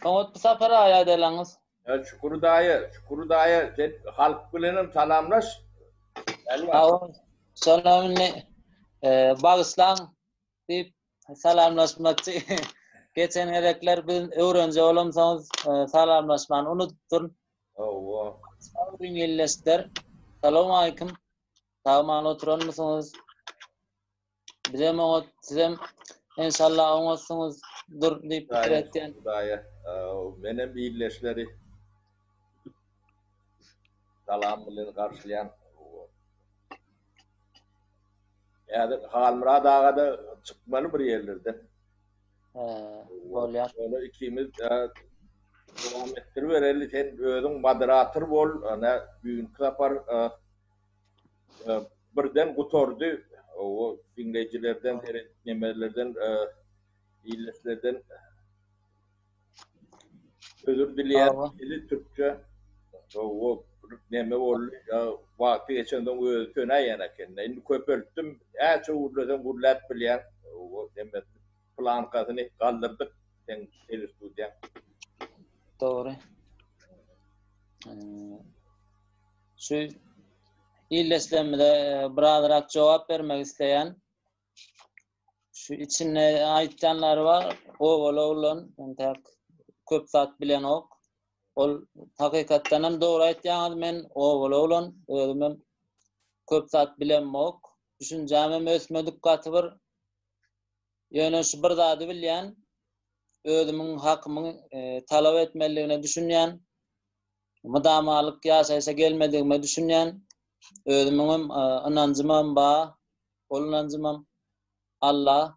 Soňat bu sapar aýa delaňyz. Şükür daýy. Sen halk bilenem salamlaş. Hawa salamny bagyslan diýip salamlaşmakçy. Geçen erekler biz öwrenji bolamsaňyz salamlaşmany unutdun. Owa. Salam ellesler. Salam alaykum. Tamam oturanmysyňyz? Bizem sizem inşallah oňasyňyz dur diýip biretden. Daýy. Menem illeşleri salam bilen garşylayan. Ýa-da Halmurad ağa da çykmaly bir ýerlerden. Bolýar. Şöyle ikimiz devam ettirip bereli sen özüň moderator bol, ana büyün kapar birden gutordy. O dinleyijilerden, nemelerden, illeşlerden özür dileýär. Eli Türkçe. O neme bol, wagty geçenden özü tönäýän eken. Indi köpeltdim. Äçe urladan gurlap bilýär. O neme plankasyny galdyrdyk. Sen studiýa. Doğru. Şu illeslemde biraderak jogap bermek isleýän. Şu içine aýtjanlar bar. Oğlan, entek köp zat bilen ok. Ol hakykatdan hem dogry aýtýaňyz, men oğlan, özüm köp zat bilenmok. Düşünjäm ösmedik gaty bir ýöne şu bir zady bilýän. Özümün hakymyny talap etmeligine düşünýän, mudamalyk ýaşaýsa gelmedigime düşünýän, özümün inancymam bar, ol inancymam Allah.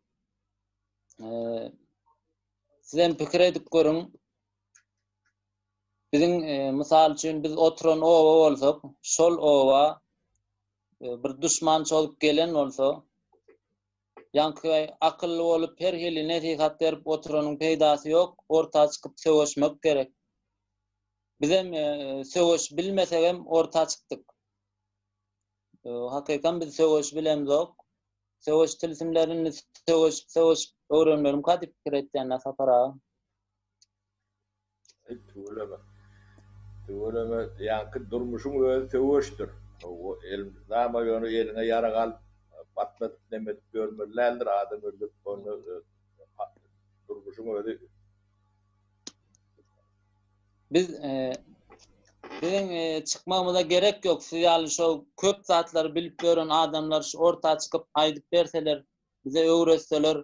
Sizem pikir edip görüň. Biziň mysal üçin biz oturan owa bolsak, şol owa bir düşman çolup gelen bolsa, ýanky akylly bolup her hili nesihat berip oturanyň peýdasy ýok, orta çykyp söwüşmek gerek. Bizem söwüş bilmesek hem orta çykdyk. Hakykan biz söwüş bilemzok. Söwüş tilsimlerini söwüş öwrenmelim kadyp pikir etýän sapara. Tuğulama yankı durmuşun özü söwüşdür. O elma ýöne eline yaragal patlatıp demek görmürlerdir adam öldürüp onu durmuşun özü. Bizim çıkmamıza gerek yok. Yani şu köp zatları bilip gören adamlar şu ortaya çıkıp aydıp verseler, bize öğretseler,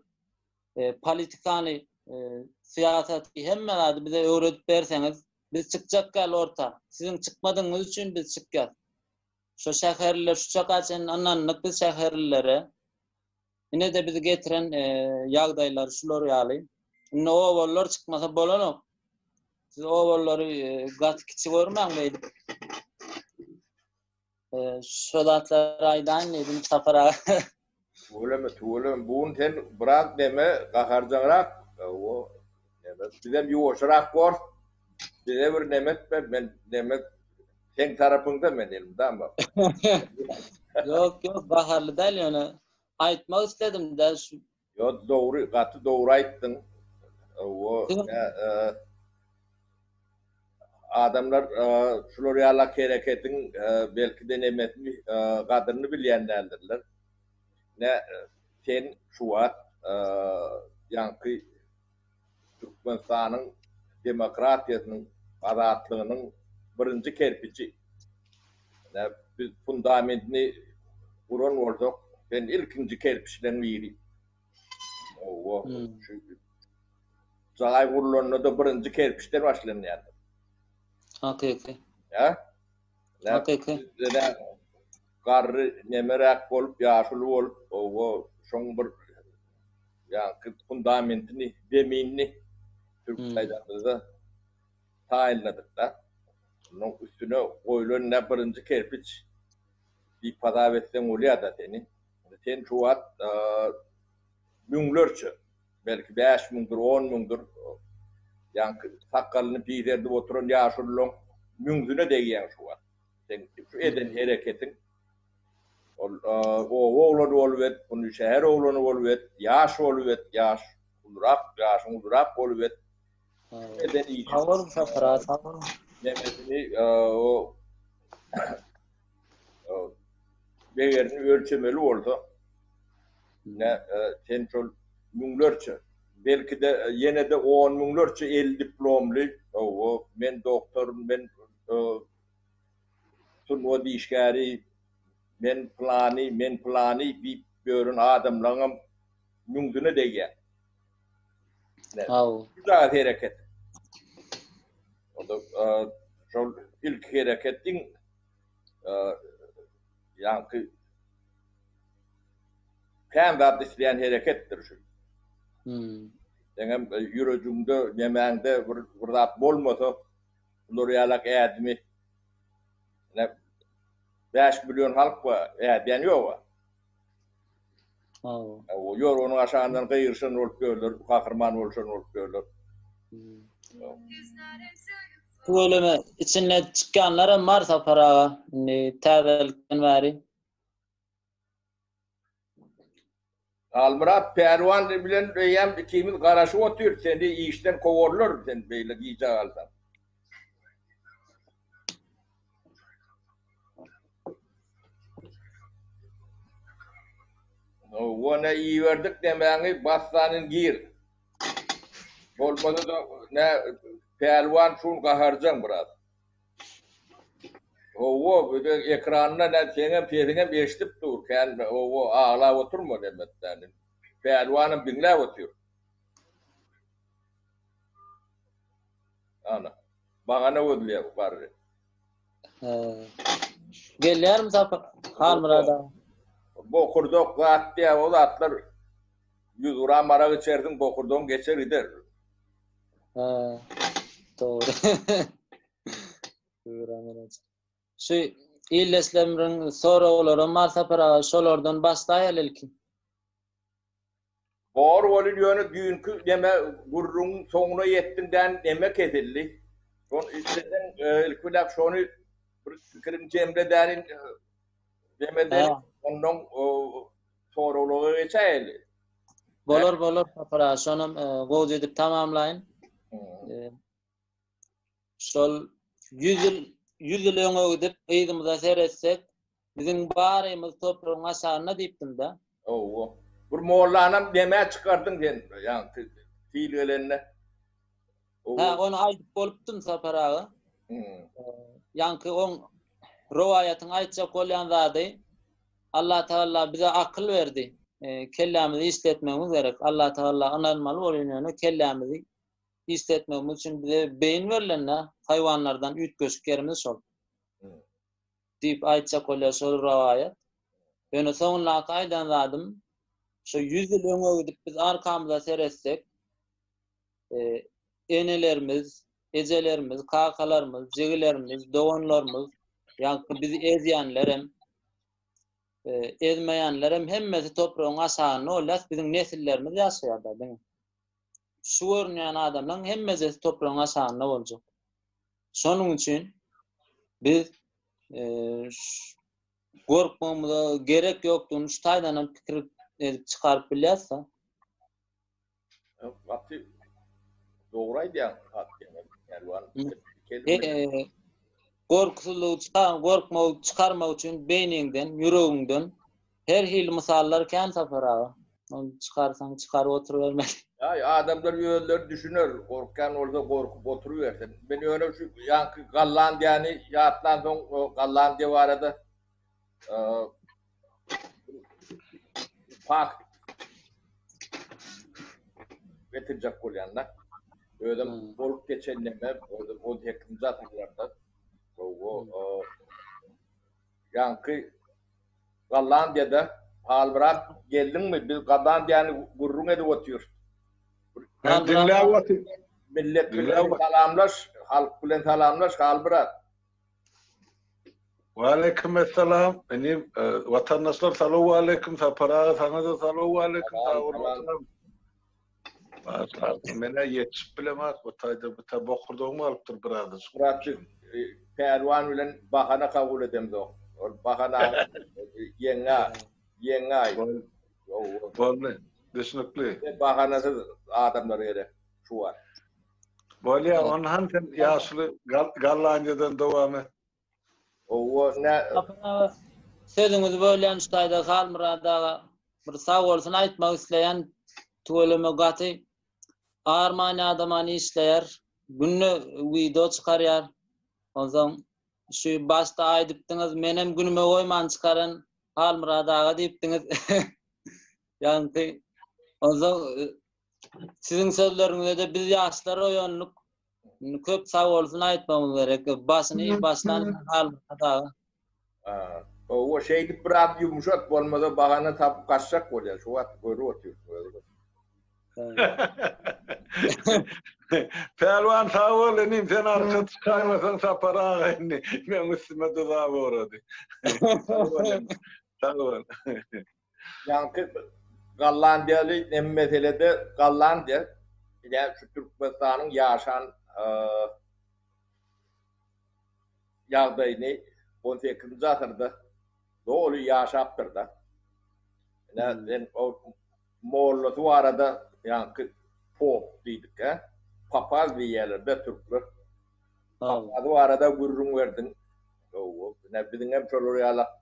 politikani, siyaseti hemen bize öğretip verseniz, biz çıkacak gel orta. Sizin çıkmadığınız için biz çıkacağız. Şu şehirler, şu çakaçın anlanlık biz şehirlere, yine de bizi getiren yağdaylar, şuları yağlayın. Yine o oğullar çıkmasa bolanok. Siz oğulları gat kiçi görmem miydi? Şodatlar aydan neydim safara. Tuğulama, buğun sen bırak deme, kakarcanarak, o bizem yuvaşarak gör, bize bir demet ben demet sen tarafında men elim, tamam. Yok, baharlı değil yani. Aytmak istedim de şu. Yok, doğru, katı doğru ayttın. O adamlar şular yalak hareketin belki de nemetli kadrini bilyenlerdirler. Ne sen şuat yankı Türkmenistan'ın demokratiyasının, azadlığının birinci kerpiçi. Ne biz fundamentini kuran olsak, ben ilkinci kerpiçten biri. O Zagay kurulanına da birinci kerpiçten başlanıyor. Hakiki. Ya? Hakiki. Garry nemerak bolup, ýaşuly bolup, o şoň bir ýa fundamentini, deminini Türk taýdanynda taýinladyk da. Onuň üstüne goýulan ne birinji kerpiç bir pada etsen bolýar da seni. Sen şu wagt müňlerçe, belki 5.000'dur, 10.000'dur. Ýa-ni sakalyny piýderdip oturan ýaşulyň müňüne degýän şu wagt. Sen şu eden hereketin o oğlan olup, bunu şehir oğlanı olup, yaş olup, yaş uldurak olup. Neden iyi Tamam Safara, tamam. demesini o değerini ölçemeli oldu. Ne kontrol milyonlarca. Belki de yine de 10 milyonlarca el diplomlu. O men doktorum, men tunwa dişgari, men plani bir görün adamlarım mümküne değil. Güzel hareket. O da şu ilk hareketin yankı kendi isteyen harekettir şu. Yani yürüdüğümde, yemeğinde burada bolmadı. Loriyalak admi. 5 milyon halk var. Yani yok. O yor onun aşağından kıyırsın olup görülür. Kahraman olsun olup görülür. Bu ölüme içine çıkanlara var Safara. Tədəlikdən beri. Almurat Pervan bilen reyem ikimiz garaşı oturuyor. Seni işten kovurlar. Sen böyle giyecek alsan. Ona iyi verdik demeğini bastanın gir. Olmadı da ne Pervan şun kaharcan biraz. O bir de ekranına ne senin eşitip dur. Kendi o ağla oturma demekten. Pervanın binler oturuyor. Ana. Bana ödülüyor bari. Gelýär mi Safara? Halmırada. Bokurdok at diye o atlar 100 gram mara içerdin bokurdon geçer gider. Doğru. Şu illeslemrin soraglary mar Safara şolardan başlaýar ilki. Bor bolun ýöne dünkü deme gurrun soňuna ýetdiňden deme kesildi. Son isteden ilkulak şonu bir fikirin cemredärin demeden ondan soraglagy geçäýli. Bolar Safara şonum gowy edip tamamlaýyn. Şol 100 ýyl öňe gidip eýdimizde seretsek bizim barymyz topragyň aşagyna diýipdim-de. Bir mollanam deme çıkardyň sen. Ýa-ni fiilgelerine. Onu aýdyp bolupdym Safaraga. Ýa-ni on rowayatyň aýtjak bolýan zady Allah Taala bize akıl verdi. Kellämizi isletmemiz gerek. Allah Taala ananmaly bolýan kellämizi isletmemiz üçin bize beyin verilenler hayvanlardan üç göçüklerimiz şol. Deyip aýtjak bolýar şol rawayat. Ýöne soňla aýdan zadım şu 100 ýyl öňe gidip biz arkamyza seretsek enelerimiz, ejelerimiz, kakalarımız, jegilerimiz, doganlarımız, ýa-ni bizi ezýänler hem ezmeýänler hem hemmesi topragyň aşagyna olar, bizim nesillerimiz ýaşaýarlar, diňi. Şu görünýän adamlaryň hemmesi topragyň aşagyna boljak. Şonuň üçin biz gorkmamyza gerek ýokdugyny şu taýdan pikir edip çıkaryp bilýärsa. Doğraydı ya. Gorkmagy çıkarmak üçin beyniňden, ýüregiňden her hil misallar kän Safara. Onu çıkarsan çıkarıp oturuvermeli. Ya adamlar ýöller düşünür. Korkan orada korkup oturuversen. Ben öyle şu yankı Gallandiýany ýatlan soň Gallandiýa barada pak getirjek bolýanlar. Ödüm bolup geçenleme o yakında taklarda o yankı Gallandiýada Halmurat geldin mi? Biz Gallandiýany gurrun edip oturuyor. Ben dinläp Millet bilen salamlaş, halk bilen salamlaş Halmurat. Wa aleyküm esselam. Benim vatandaşlar salamu aleyküm. Para sana da salamu aleyküm. Mene yetişip bilemez. O tayda bir bokurduğumu alıptır biraz. Muratçı Pervan bilen bahana kabul edemdi o. Bahana yengay. Bolne. Düşünükli. Bahanasız adamlar yere şu var. Böyle onhan sen yaşlı Gallanca'dan devam et. O ne Sözüňizi bölýän şaýda Galmurada bir sag bolsun aýtmak isleýän tuweleme gaty armany adamany işleýär. Günne video çykarýar. Ozan şu başda aýdypdyňyz menem günüme goýman çykaran Galmuradaga diýipdiňiz. Ýani ozan sizin sözleriňizde biz ýaşlar oýanlyk köp sag bolsun aýtmamyz gerek. Başyny başlan Galmuradaga. o şeydi biraz yumuşak olmadı bahane tapıp kaçacak oluyor. Şu an böyle oturuyor. Pelvan sağ ol, enim sen arka çıkarmasan sapara inni. Ben üstüme dudağı uğradı. Sağ ol. Yani Gallandiyalı ne meselede Gallandiya yani şu Türkmenistan'ın yaşayan yağdayını 18. asırda doğru yaşaptır da. Yani o Moğol'lu bu arada yani pop dedik ha. Papaz bir yerlerde Türkler. Papaz bu arada gururun verdin. Ne bilin hem çoluruyala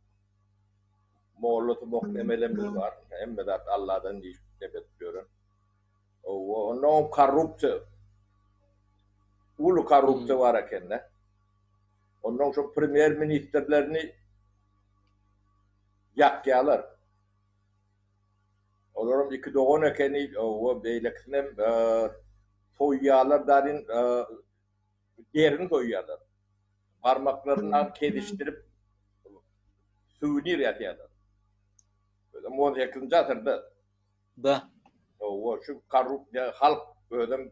Moğol'lu muhtemelemiz var. Hem de Allah'tan diye bekliyorum. Onun korruptu. Ulu korruptu var akenne. Ondan sonra premier ministerlerini yakyalar. Onların iki doğun ekeni o beyleksinem soyyalar darin yerini soyyalar. Parmaklarından kediştirip suyunu yatıyorlar. Böyle 18. asırda Da. o şu korrupt halk böyle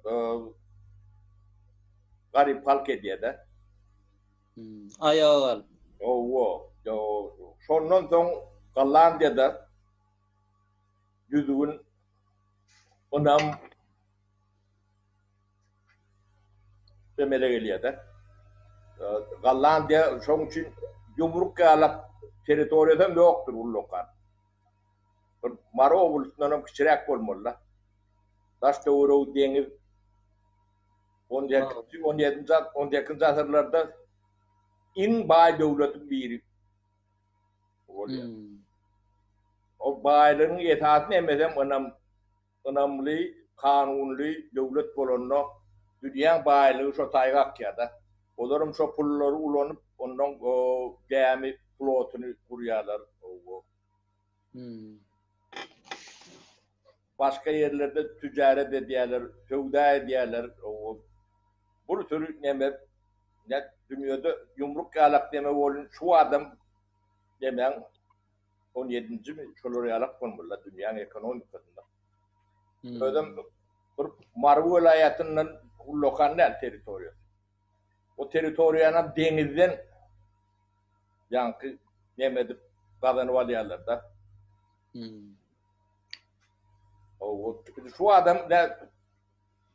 garip halk ediyor da. Ayağı var. Sondan son Gallandiya'da yüzüğün onam demele geliyor da. Gallandiya son için yumruk alap teritoriyadan yoktur bu lokal. Maro obulusundan küçürek olmalı. Daşta uğrağı deniz 17. asırlarda in bay devletin biri. O baylığın yetaatini emesem önemli, kanunlu devlet bolonno dünya baylığı şu taygak ya da. Onların şu pulları ulanıp ondan gemi flotunu kuruyorlar. Başka yerlerde ticaret ediyorlar, sevda ediyorlar. Bu tür ne dünyada yumruk alak deme olun şu adam demen 17. mi şolur alak konmulla dünyanın ekonomikasında. Ödem bir Marvu vilayetinin lokal teritoriyası. O teritoriyanın denizden yankı yemedip kazanı alıyorlar da. Şu adam ne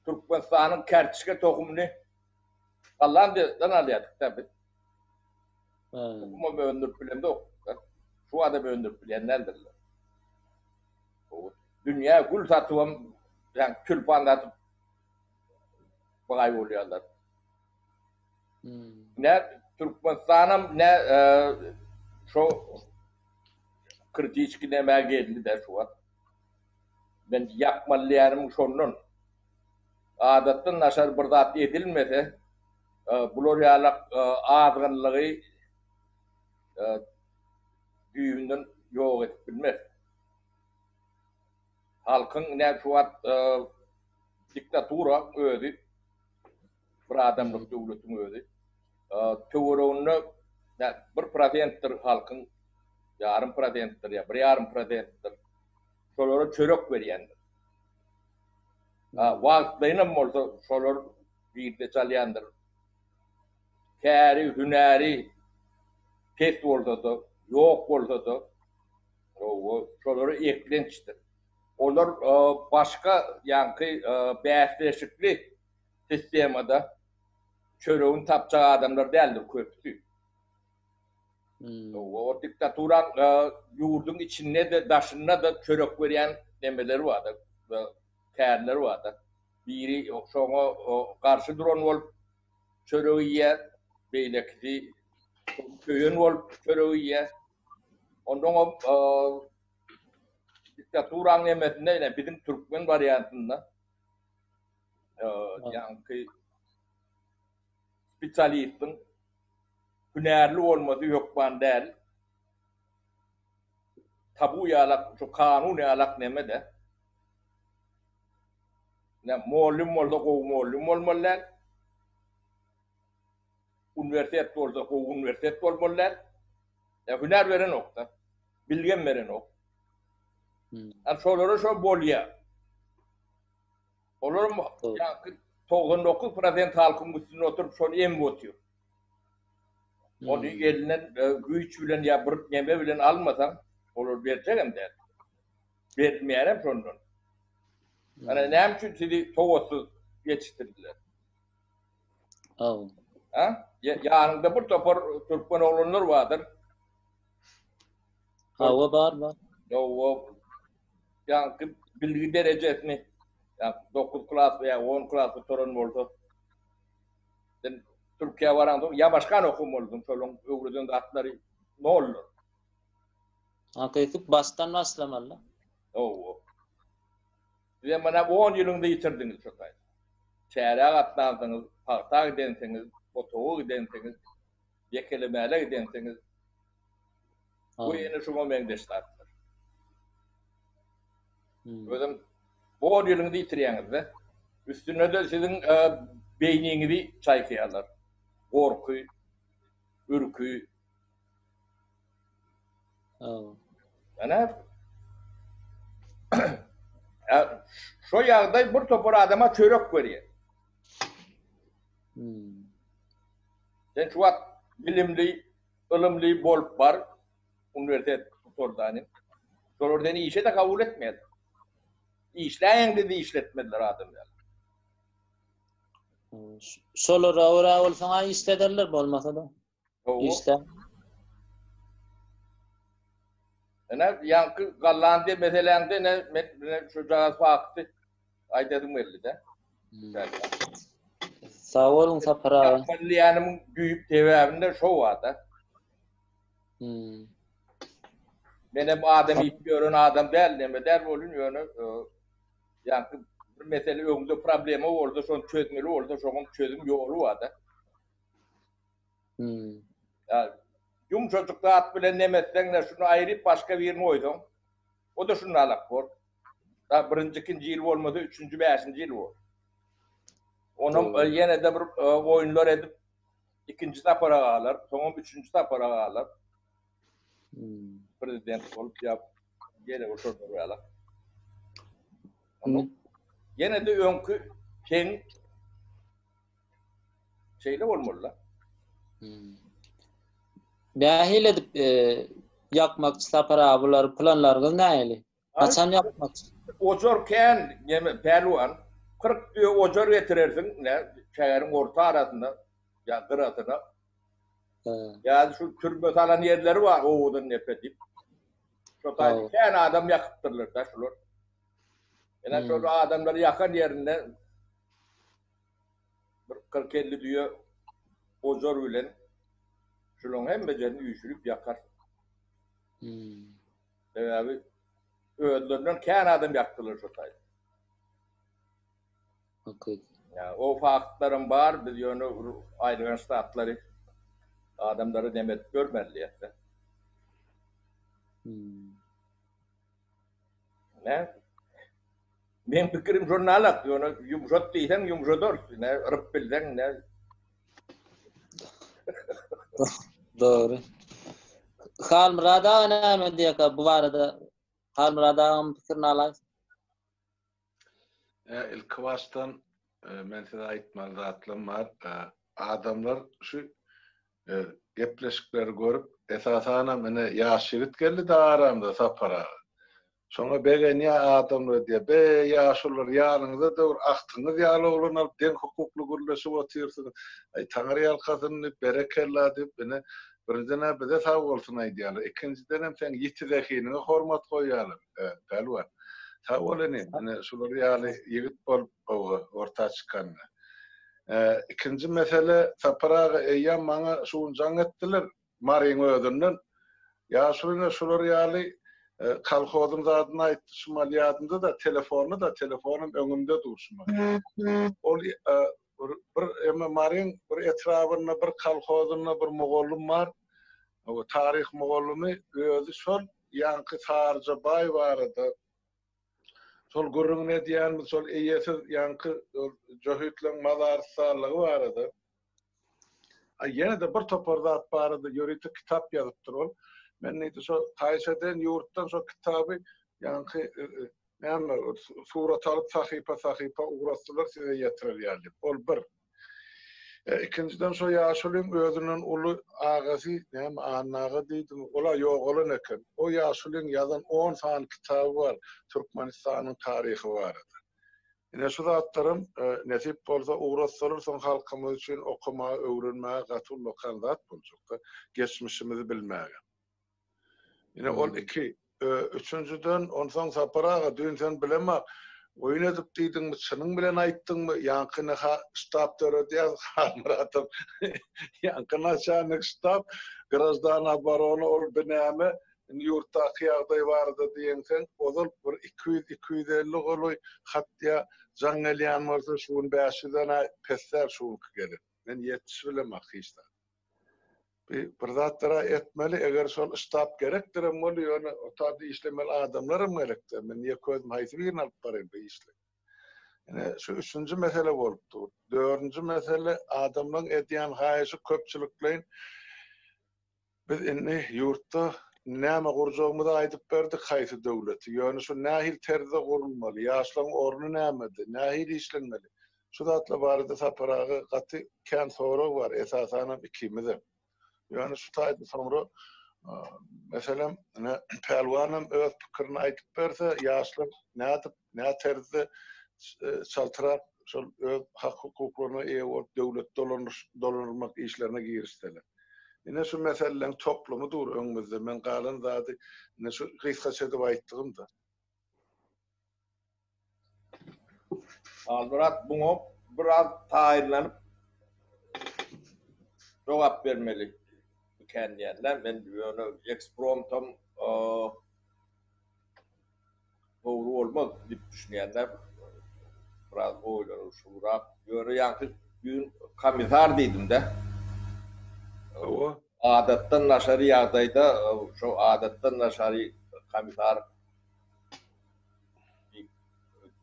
Türkmenistan'ın kerçike tohumunu Gallandiya'dan alıyorduk tabi. Ama öndürüp bilen de yok. Şu adam öndürüp bilenlerdirler. Dünya gül satıvam, yani külpan atıp bakay oluyorlar. Ne Türkmenistan'ım ne şu kritik demeye geldi de şu an. Ben yakmalılarım şunun adattan aşağı bırdat edilmese Buloriyalak ağırlığı düğünden yok edip bilmez. Halkın ne şu an diktatura ödü. Bir adamlık devletin ödü. Teorunu bir %'dir halkın, yarım %'dir ya, bir yarım %'dir. Şolara çörek veriyendir. Vaktayınım olsa şolar birlikte çalıyandır. Kâri, hüneri, pes olsa da, yok olsa da, şoları eklençtir. Onlar başka yankı bäsleşikli sistemada çöreğin tapçağı adamlar değildir köpüsü. O diktaturan yurdun içinde de, daşında da çörek veren demeleri vardı, kârleri vardı. biri şoňa garşy duran bolup çöregiýe beýlekdi köýün bolup çöregiýe ondan o diktaturaň emesinde bizim Türkmen variantında yani spesialistin hünerli olmadı yok ban değil. Tabu yalak, şu kanun yalak neme de. Ne muallim oldu ko muallim olmalılar. Üniversite oldu ko üniversite olmalılar. Ya hüner veren nokta. Bilgen veren nokta. Yani şoları şu bolya. Olur mu? Yani 99% halkın üstüne oturup şunu em otuyor. Onu elinden güç bilen ya bırık yeme bilen almasan olur vereceğim der. Vermeyelim şundan. Yani ne için sizi toğusuz yetiştirdiler? Ha? Yanında bir topar Türkmen oğlanlar vardır. Hava var. O yani bilgi derecesini yani 9 klas veya 10 klaslı torun oldu. Ben Türkiye varandım. Ya başkan okumuldum. Şolun öğreden atları ne olur? Hakikaten baştan başlamalı. O. Size bana 10 yılında yitirdiniz çokay. Çeyreğe atlandınız, partağa gidenseniz, otoğu gidenseniz, yekelemeyle gidenseniz. Bu yeni şuna mendeşlerdir. Özüm 10 yılında yitiriyeniz de, üstüne de sizin beyninizi çaykayarlar. Korku, ürkü. Yani şu yağda bir topar adama çörek veriyor. Sen şu an bilimli, ılımlı bolup var, üniversite tutordanın. Sonradan işe de kabul etmedi. İşleyen dedi işletmediler adamlar. Solara ora olsana istederler olmasa da. İşte. Yankı Gallandiya meselende ne çocuğa faktı. Aydedim belli de. Sağ olun Sapara. Malliyanımın büyük TV evinde şov vardı. Benim adam istiyorum adam değil deme der olun yönü. Yankı bir mesele önünde problemi oldu, son çözmeli oldu, son çözüm yolu vardı. Yani yumuşacıkta at bile nemezsen de şunu ayırıp başka birine koydum. O da şunu alak var. Daha birinci, ikinci yıl olmadı, üçüncü, beşinci yıl var. Onun yine de bir oyunlar edip ikinci para alır, sonra üçüncü para alır. Prezident olup yap, yine o şurada alır. Yine de önkü şeyle olmalı. Behil edip yakmak Sapara abiler planlarınız neyli? Kaçan yapmak? Ocorken yeme pelvan 40 diyor ocor getirirsin ne şehrin orta arasında ya kırasına. Ya şu türbe salan yerleri var o odun nepedip. Şu tane sen adam yakıptırlar da şular. Yani şu adamları yakan yerinde 40-50 diyor ocor ülen şunun hem becerini üşürüp yakar. Abi öldürülen kendi adam yaktılar şu tane. Yani o faktların var, biz yönü ayrılan statları adamları demet görmeliyiz. Ne? Benim fikrim şunu alak, yumuşat değilsen yumuşadır, ne rıp bilsen ne. Doğru. Halmırada ne diye ki bu arada Halmırada fikrini alayım. İlk baştan ben size aytmalı zatlarım var. Adamlar şu gepleşikleri görüp esasana mene yaşırt geldi da aramda Sapara. Sonra bege niye adamlar diye be yaşlılar yanınızda da aktınız yalı olun den hukuklu gürleşip oturuyorsunuz. Ay Tanrı yalkasını berekella deyip beni birincine bize sağ olsun aydiyalı. İkinciden hem sen yitti zekini hormat koyalım. Pelvan. Ta oleni, şular ýaly ýigit bolup orta çykandy. İkinji mesele saparaga eýýän maňa şuňjaň etdiler, Maryň ödünden. Ýaşulyna şular ýaly kalhozyň zadyny aýtdy, şumalýadynda da telefonum öňümde durşma. Ol bir emme Maryň bir etrabyna bir kalhozyna bir mogollum bar. O tarih mogollumy özü şol ýanky Tarja Bay barada. Sol gurrun diýen sol eýesiz ýanky Johytlaň mazarsalygy barada. Ýene de bir topardat barada ýöritik kitap ýazypdyr ol. Men näde şo Taýşadan ýurtdan şo kitaby ýanky näme surat alyp sahypa uğraşdylar size ýetirer ýaly. Ol bir. İkinciden şo Ýaşulyň özünün uly agasy näme anagy diýdim. Ola ýok bolan eken. O Ýaşulyň ýazan 10 san kitaby bar. Türkmenistanyň taryhy barada. Ine şu zatlarym nesip bolsa uğraşsalar soň halkymyz üçin okuma, öwrenmäge gatul lokal zat boljak. Geçmişimizi bilmäge. Ine ol iki. Üçüncüden onsoň saparaga dün sen bilemek. Oyun edip diýdiňmi, çynyň bilen aýtdyňmy? Ýankyny ştabda diýär, hamratyp. Ýankyna şanyk ştab, Grazdan Abarony ol binäme ýurtda ýagdaý bardy diýensen, ozal bir 200-250 goloy hatda jaňelýän bolsa şuň bäşinden pesler şuňky gelir. Men 70 bilemek hiçda. Bir zatlara etmeli, eger şol ştab gerekdir, emeli ýöne otady işlemeli adamlarym gerekdir. Men ýa közüm haýsy alyp barayım bu işle. Ene şu üçüncü mesele bolupdy. Dördüncü mesele adamlaryň edýän haýysy köpçülikleň biz indi ýurtda näme gurjagymyzy aýdyp berdik haýsy döwleti. Ýöne şu nähil terze gurulmaly, ýaşlaryň orny nämedi, nähil işlenmeli. Şu zatlar barada saparagy gaty kän sorag bar, esasan ikimize. Yani şu taýda soňra meselem pelwanam öz pikirini aýtyp berse, ýaşlar näme terze çaltyrak şol öz hak hukuklaryna eýe bolup döwlet dolanyrmak işlerine girişdiler. Ine şu meseleleň toplumy dur öňümizde. Men galan zady ine şu gysgaça edip aýtdygymda. Almurat buňa biraz taýirlanyp jogap bermeli. Kendilerine ben onu ekspromptum doğru olmaz diye düşünenler biraz oylar şurak göre yankı gün komisar dedim de O adattan naşarı ýagdaýda şu adattan naşarı komisar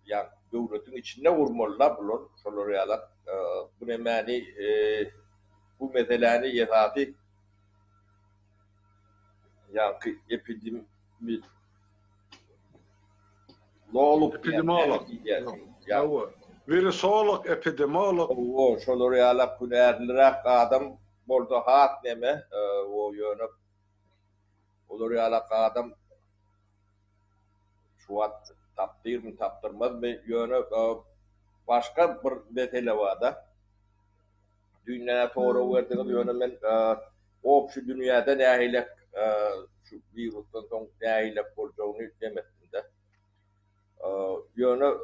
ya döwletiň içinde urmalylar bular şolar ýalar bu nämäni bu meseleni ýetatdy yankı epidemolog virusolog, epidemolog. O şolar ýalar günärlirak adam boldy hat näme o ýöne olar ýalar adam şu wagt tapdyrmy tapdyrmazmy ýöne başga bir mesele barda dünýäne toğra berdiňiz ýöne men şu dünýäde nähilek şu virusdan soň nähilek boljagyny demekdim de ýöne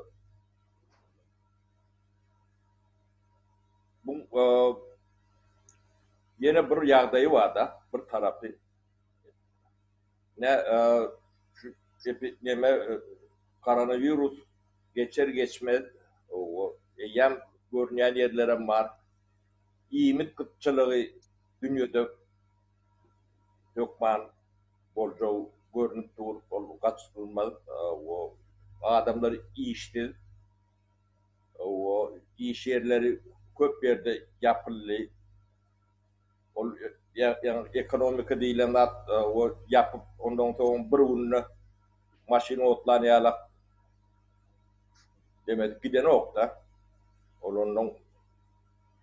bu ýene bir ýagdaý barda bir tarapy şu näme koronavirus geçer geçmez o ýam görnýän ýerlerem bar. İýmit gytçylygy dünýede ýokman boljaw görnüp durup ol gaçdyrmaz o adamlar işdi o iş yerleri köp ýerde ýapyldy ol ekonomika diýilen o ýapyp ondan soň bir günne maşina otlanýarlar demek giden okda olonun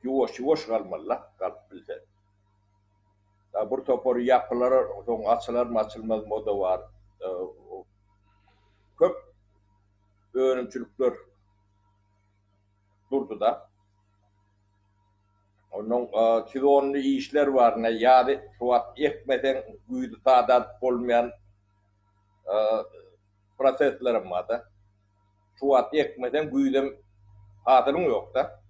yuwaş galmalar galyp bilse da bir topor ýapylar soň açylar açylmaz moda bar köp öňümçilikler durdu da onun çizonly işler bar ne ýa-da şu wagt ekmeden güýdi tadat bolmayan proseslerim var da şu at ekmeden güydem hatırın yok da.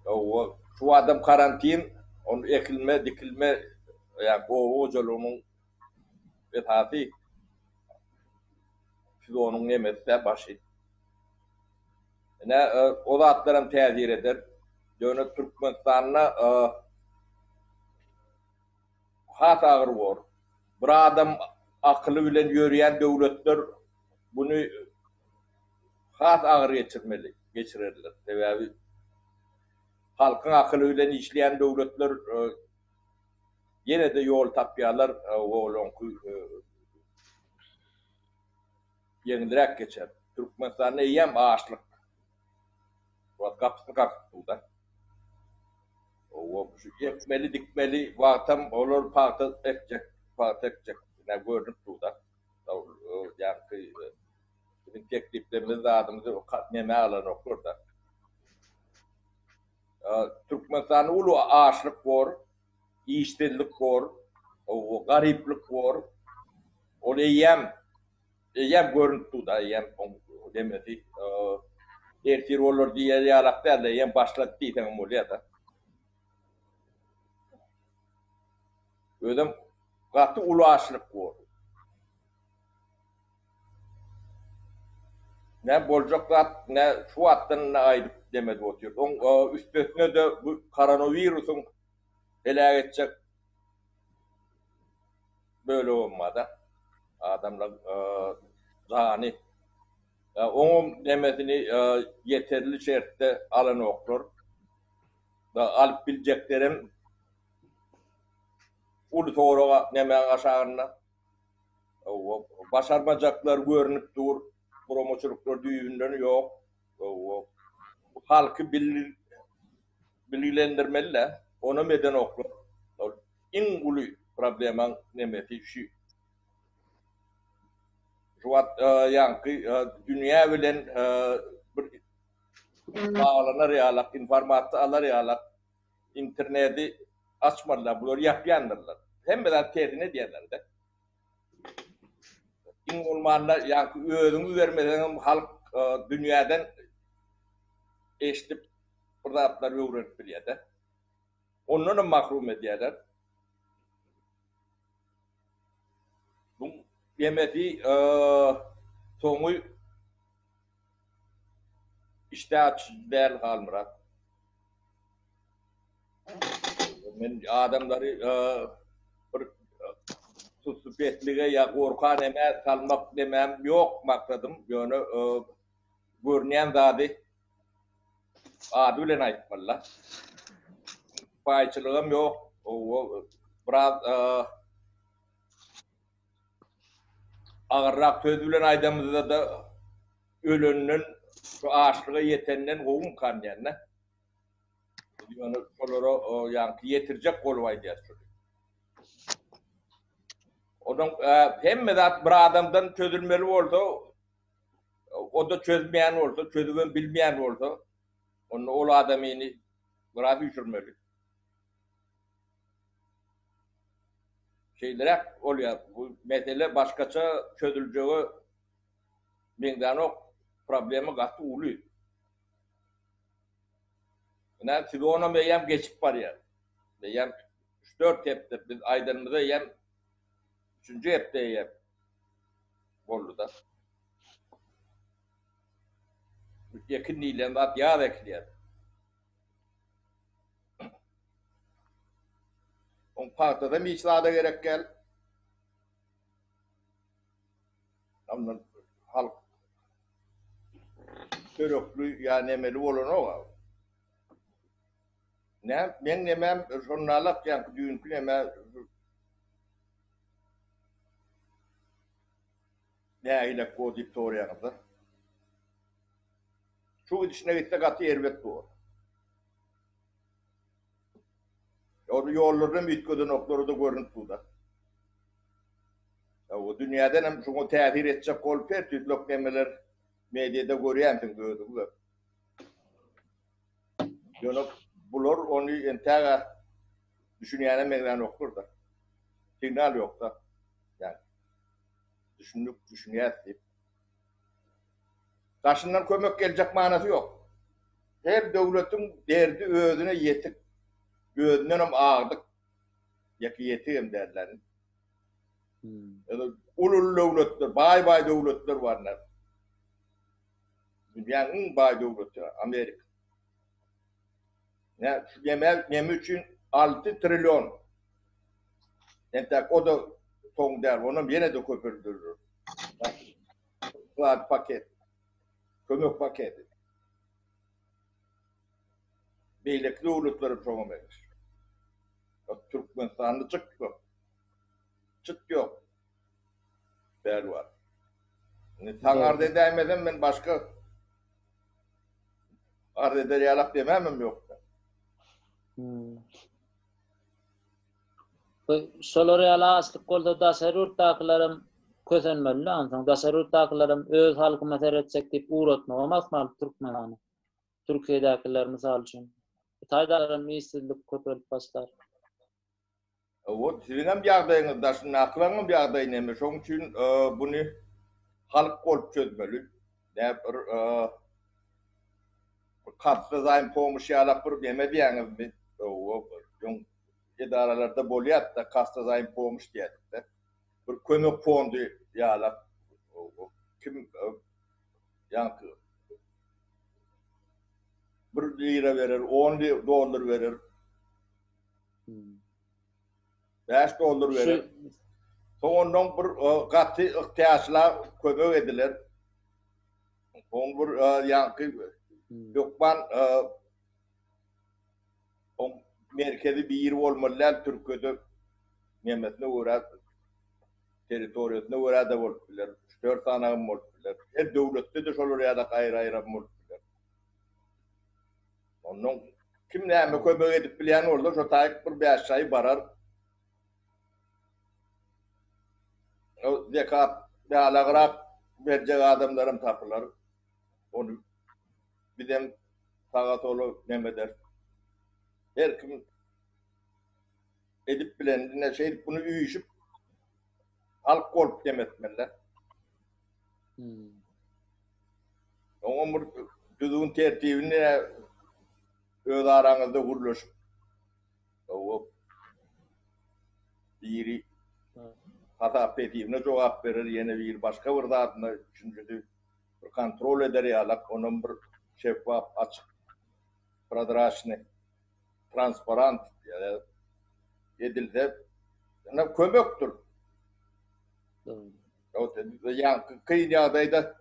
O şu adam karantin, onu ekilme, dikilme, yani o jolumun etati, siz onun nemetse başı. Ne o da atlarım tezir eder. Dönüp Türkmenistan'la hat ağır var. Bir adam akıllı bilen yürüyen devletler bunu hat ağır geçirirler. Sebebi halkın akıllı bilen işleyen devletler yine de yol tapyalar yenildirek geçer. Türkmenistan'da yiyem ağaçlık. Kapısını kalktı da. O ekmeli dikmeli vaktam olur parta ekecek. Ne gördük burada. Yani bizim tekliflerimiz adımızı neme alan okur da. Türkmenistan'da ulu ağaçlık var, işsizlik var, o gariplik var. O yem görüntü da yem demesi. Ertir olur diye yalakta da yem başlattıysan oluyor da. Ödüm katı ulu ağaçlık var. Ne bolcaklat ne şu attan ne aydık demedi oturuyor. Onun üstüne de bu koronavirüsün helak edecek böyle olmadı. Adamlar zani. Onun demesini yeterli şertte alan okur. Da alıp bileceklerim ulu toğruğa nemen aşağına. Başarmacaklar görünüp dur. Promoçuluklar düğünleri yok. Halkı bilgilendirmeli. Ona meden okur. En ulu problemin nemeti şu. Şu an yankı dünya bilen bağlanır yalak, informatı alır yalak, interneti açmadılar, bunları yapıyandırlar. Hem de terine diyorlar da. En olmanlar yankı ödünü vermeden halk dünyadan eşitip fırsatlar öğrenip biliyor da. Onları mahrum ediyorlar. Bu yemedi sonu işte açıdan kalmırak. Ben adamları bir susupetliğe ya korkan eme kalmak demem yok maksadım. Yani görünen zadı adulen aytmalı. Payçılığım yok. Biraz ağırrak sözülen aydamızda da ölünün ağaçlığı yetenlen kovum kan yani. Yani onları yankı yetirecek kolvay diye söylüyor. Onun hem de bir adamdan çözülmeli oldu. O da çözmeyen oldu, çözümün bilmeyen oldu. Onun o adamını biraz düşürmeli. Şeyler oluyor. Bu mesele başkaça çözüleceği benden o problemi katı oluyor. Yani siz ona meyem geçip var ya. Meyem 3-4 hepte biz aydanımıza yem 3. hepte yem Bolu'da. Yakın değilim, at yağ bekliyor. On partada miçlada gerek gel. Ama halk söröklü ya nemeli olan o var. Ne? Ben nemem sonralık yani düğünkü nemem ne ile kodiktoriyanızda. Şu gidişine gitse katı elbet doğru. O yolların bitkodu noktaları da görüntü burada. O dünyadan hem şunu tehir edecek kol per tütlük nemeler medyada görüyorsun gördüm. Yani bulur onu entera düşünüyene meydan okur da. Signal yok da. Yani düşünüyorsun. Daşından kömek gelecek manası yok. Her devletin derdi özüne yetik. Gözünden hem ağırdık. Yaki yetiyim derler. Ulul devletler, bay devletler varlar. Dünyanın en bay devleti Amerika. Ne şu yeme için 6 trilyon. Entek o da ton der, onu yine de köpürdürür. Var paket. Kömük paketi. Beylikli ulutları çoğumayız. Türkmenistan'da çık yok. Çık yok. Der var. Tan ardı edemeden ben başka ardı eder yalak dememem yok. Şolar ýaly aslyk bolsa daşarurtaklarym kösenmeli, ansaň daşarurtaklarym öz halkyma teretsek diýip uğratmagy masmal Türkmenany. Türkiýedekiler mysal üçin. Taýdarlarym işsizlik köpelip başlar. O sizin ýagdaýyňyz daşyny aklaňyň ýagdaýy näme? Şoň üçin buny halk bolup çözmeli. Näp katly zaýym pomoş ýalap bir näme diýäňizmi? O idaralarda bolýar da katly zaýym pomoş diýerler. Bir kömek fondu ýalap kim ýanky 1 lira verir, 10 dolar verir. 5 dolar verir. Ondan bir gatty ihtiýaçlar kömek ediler. On bir ýanky ýokman on merkezi bir ýer bolmalylar Türkiýede memletine uğrat territoriýasyna uğrada bolupdylar. 4 tanagym bolupdylar. Her döwletde de şolar ýa-da gaýra-gaýra bolupdylar. Ondan kim näme kömek edip bilýän bolsa şo taýyp bir 5 aý barar. O zekat ýa-da berjek adamlarym tapylar. Onu bizem tagat olu näme der. Her kim edip bilen ne şey bunu üýüşüp halk bolup demetmeler. Oňa bir düzgün tertibini öz araňyzda guruluşup o biri hata petibine jogap berer, ýene bir başga bir zatyna üçüncüdü bir kontrol eder ýalak, onuň bir şeffaf, açyk, prozraçny, transparent edilse ne kömekdir. Yani kıyın ýagdaýda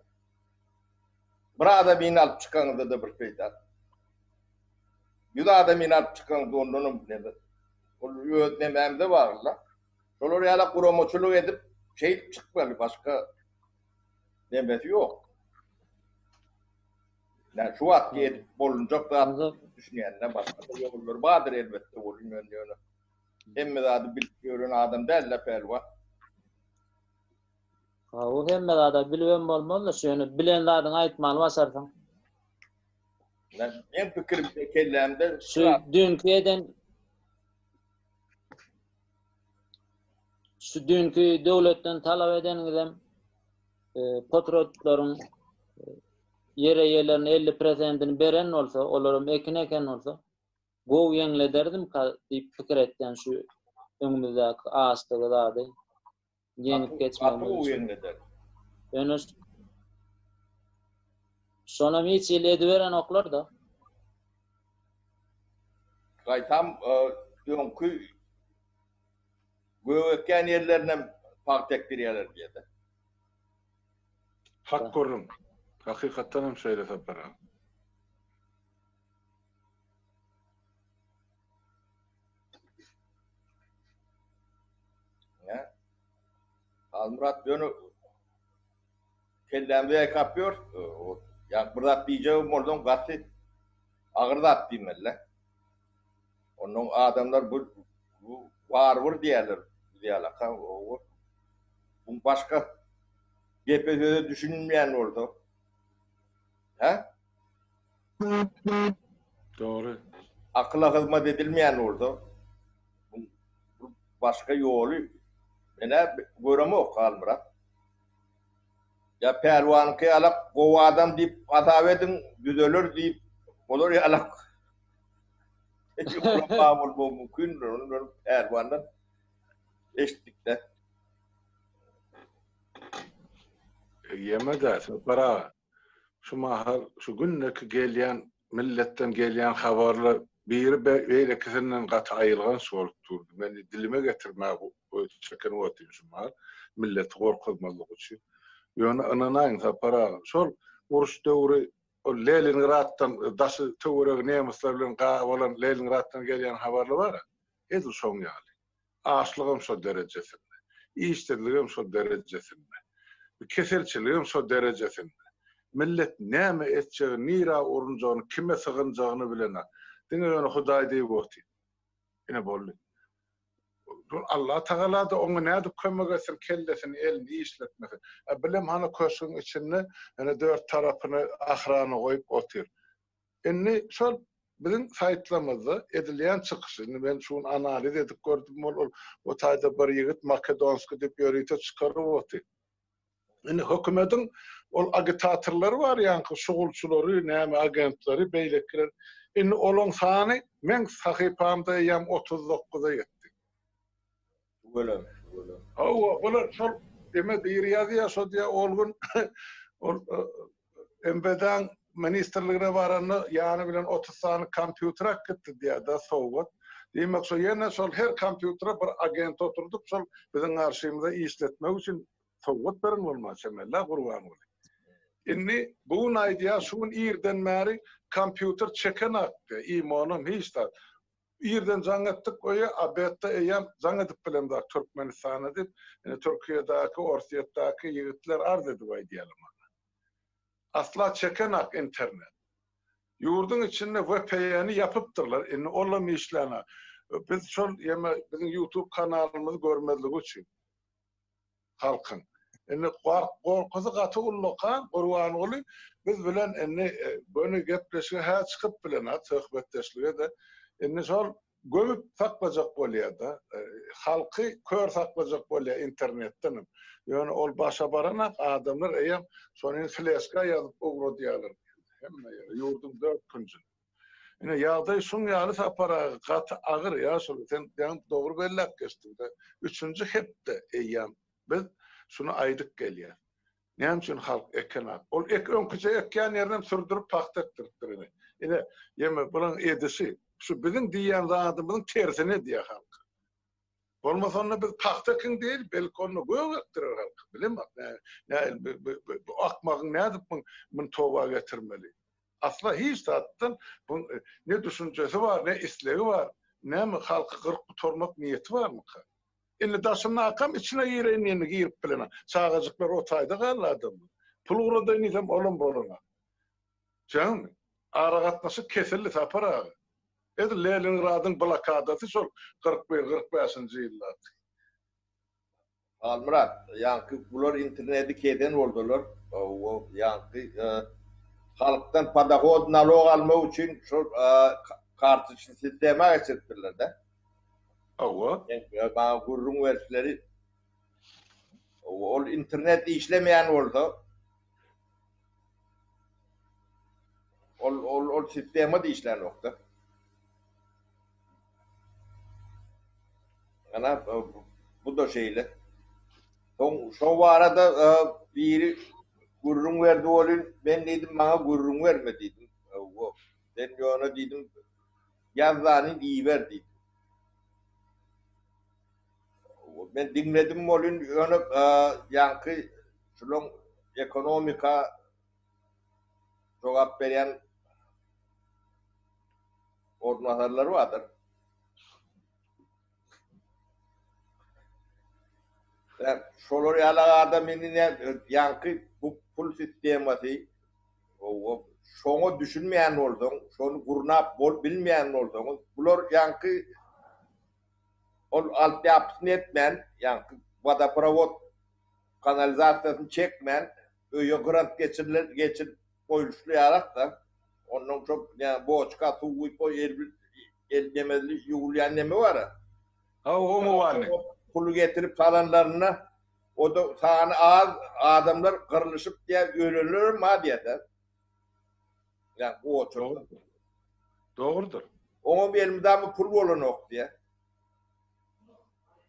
bir adam ýyny alyp çykanynda da bir peýda. 100 adam ýyny alyp çykanynda ondan näme? Ol ýöz nämämde barlar. Şolar ýala guramoçuluk edip şeýip çykmaly, başga nämesi ýok. Yani şu wagtga edip bolunjak da düşünýänler başga ýollar bardyr elbetde bolýan ýöne. Hemme zady bilip gören adam däl pelwa. O hemme zady bilýän bolmaly, şonu bilen zadyň aýtmaly başarsaň. Men pikirimde kellemde şu dünkü döwletden talap edenigem patriotlaryň ýerlerini 50%'ini beren bolsa, olarym ekin eken bolsa, gow ýeňlederdim diýip pikir etden şu öňümüzdäki ağaçlygy zady ýeňip geçmeli. Ýöne şonam hiç ýyl ediberen oklar da. Gaýtam öňkü göweken ýerlerine paktek birýärler diýdi. Hak görün. Hakykatdan hem şeýle sapara. Ya. Almurat dönü kellemde kapıyor. Ya burada diýjegim boldan gaty agyrdat diýmeli. Onun adamlar bu var diýerler. Diýerler. Bu başka GPS'de düşünmeyen oldu. Ha? Doğru. Akıla hizmet edilmeyen oldu. Başka yolu bana göreme o kalmıra. Ya perwanky alak gowa adam dip atawedin düzelür dip olur ya alak. Kullanma bu mümkün onu perwandan eşitlikte. Yeme de para şu mahal şu günlük gelýän milletten gelýän habarlar biri beýle kisinden gaty aýylgan şolukdur. Meni dilime getirmäge çeken wagtym şu mahal millet gorkuzmalyk üçin. Ýöne ananaýyn para şol uruş döwri o Leningraddan daşy töwereg nemisler bilen gawalan Leningraddan gelýän habarlar bar. Edil şoň ýaly. Açlygym şo derejesinde. İştirligim şo derejesinde. Keselçiligim şo derejesinde. Millet näme etjegi, nira urunjagyny, kime sygynjagyny bilenä. Diňe ýöne Hudaý diýip boldy. Ine boldy. Allah Taala da oňa näde kömek etsin, kellesini, elini işletmesin. Bilem hana köşüň içinde ene dört tarapyny ahrany goýup otyr. Indi şol bizim saytlamızda edilýän çykyşy, ben şunu analiz edip gördüm, o taýda bir ýigit Makedonska diýip ýöriýte çykaryp otyr. Indi hökümetiň ol agitatorlary bar, ýa-ni şugulçulary, näme agentleri, beýlekler. Indi olaň sany men sahypamda ýam 39-a ýetdi. Böyle. Bular şol deme bir ýazy şo diýe olgun ol embeden ministerligine barany ýany bilen 30 sany kompýuter gitdi diýe da sowgat. Demek şo ýene şol her kompýutera bir agent oturdup şol biziň arşywymyza işletmek üçin sowgat beren bolmaz emella gurban bol. Indi bu naýdýa şuň ýerden bäri kompýuter çeken akdy. Imanam hiç da ýerden jaňatdyk goýa abetde eýem jaňadyp bilen da Türkmenistana diýip, Türkiýedaky, Orsiýetdaky ýigitler arz edip aýdýarlar. Asla çeken ak internet. Ýurdun içinde VPN'i yapıpdyrlar. Indi olam işläne. Biz şol ýeme biziň YouTube kanalymyzy görmezlik üçin halkyň. Indi gorkuzy gaty ullakan, gurban boly, biz bilen indi böyle gepleşige ha çykyp bilen söhbetdeşlige de indi şol gömüp saklajak bolýar da, halky kör saklajak bolýar internetden. Ýöne ol başa barana adamlar eýem şonu flashka ýazyp ogro diýerler. Hemme ýurdun 4 künjün. Ine ýagdaý şuň ýaly sapara gaty agyr ýa şol sen dogry bellek geçdi de. Üçüncü hepde eýem biz şunu aýdyk gelýär. Näme üçin halk ekenak? Ol öňküçe ekýän ýerden sürdürip paxta etdiripdir. Ine ýeme bulan edisi şu biziň diýen zatymyzyň tersine diýär halk. Bolmasa onu biz paxtakyň diýil, belki onu göwekdirer halk. Bilemok. Bu akmagyň nädip mun towa getirmeli. Asla hiç zatdan bu ne düşünjesi var, ne islegi var, näme halky gyrk tuturmak niýeti barmy? Indi daşyny akam içine ýereýini girip bilen. Çağajyklar o taýda galadym. Pulgurada nizam olam bolana. Jaň ara gatnaşyp kesildi sapara. Edi Leningradyň blokadasy şol 41-45-nji ýyllar. Almurat, ýa-ni bular interneti keden boldular. O ýa-ni halkdan pedagog nalog almak üçin şol kartuşy sistema geçirdiler-de. Awa. Yani gurrun versileri ol internet işlemeyen oldu. Ol sistema da işler nokta. Ana bu da şeyle. Son arada biri gurrun verdi olun, ben dedim bana gurrun verme dedim. Ben ona dedim yazanı iyi ver dedim. Ben dinledim olun onu yankı şunun ekonomika cevap veren ormanlarları vardır. Şolor yalağada menine yankı bu pul sisteması şonu düşünmeyen oldun, şonu kurnap bilmeyen oldun. Bunlar yankı ol alt yapısını etmen, yankı vodoprovod kanalizasyonu çekmen, öyle grant geçir koyuluşlayarak da onun çok yani boçka tuğuy koy ellemeli yuğulayan nemi var ya. Ha o mu var ne? Pulu getirip salanlarına O da sana az adamlar kırılışıp diye ölülür ma diye de. Yani o oturdu. Doğrudur. Onu elimde mi pul bolun ok diye.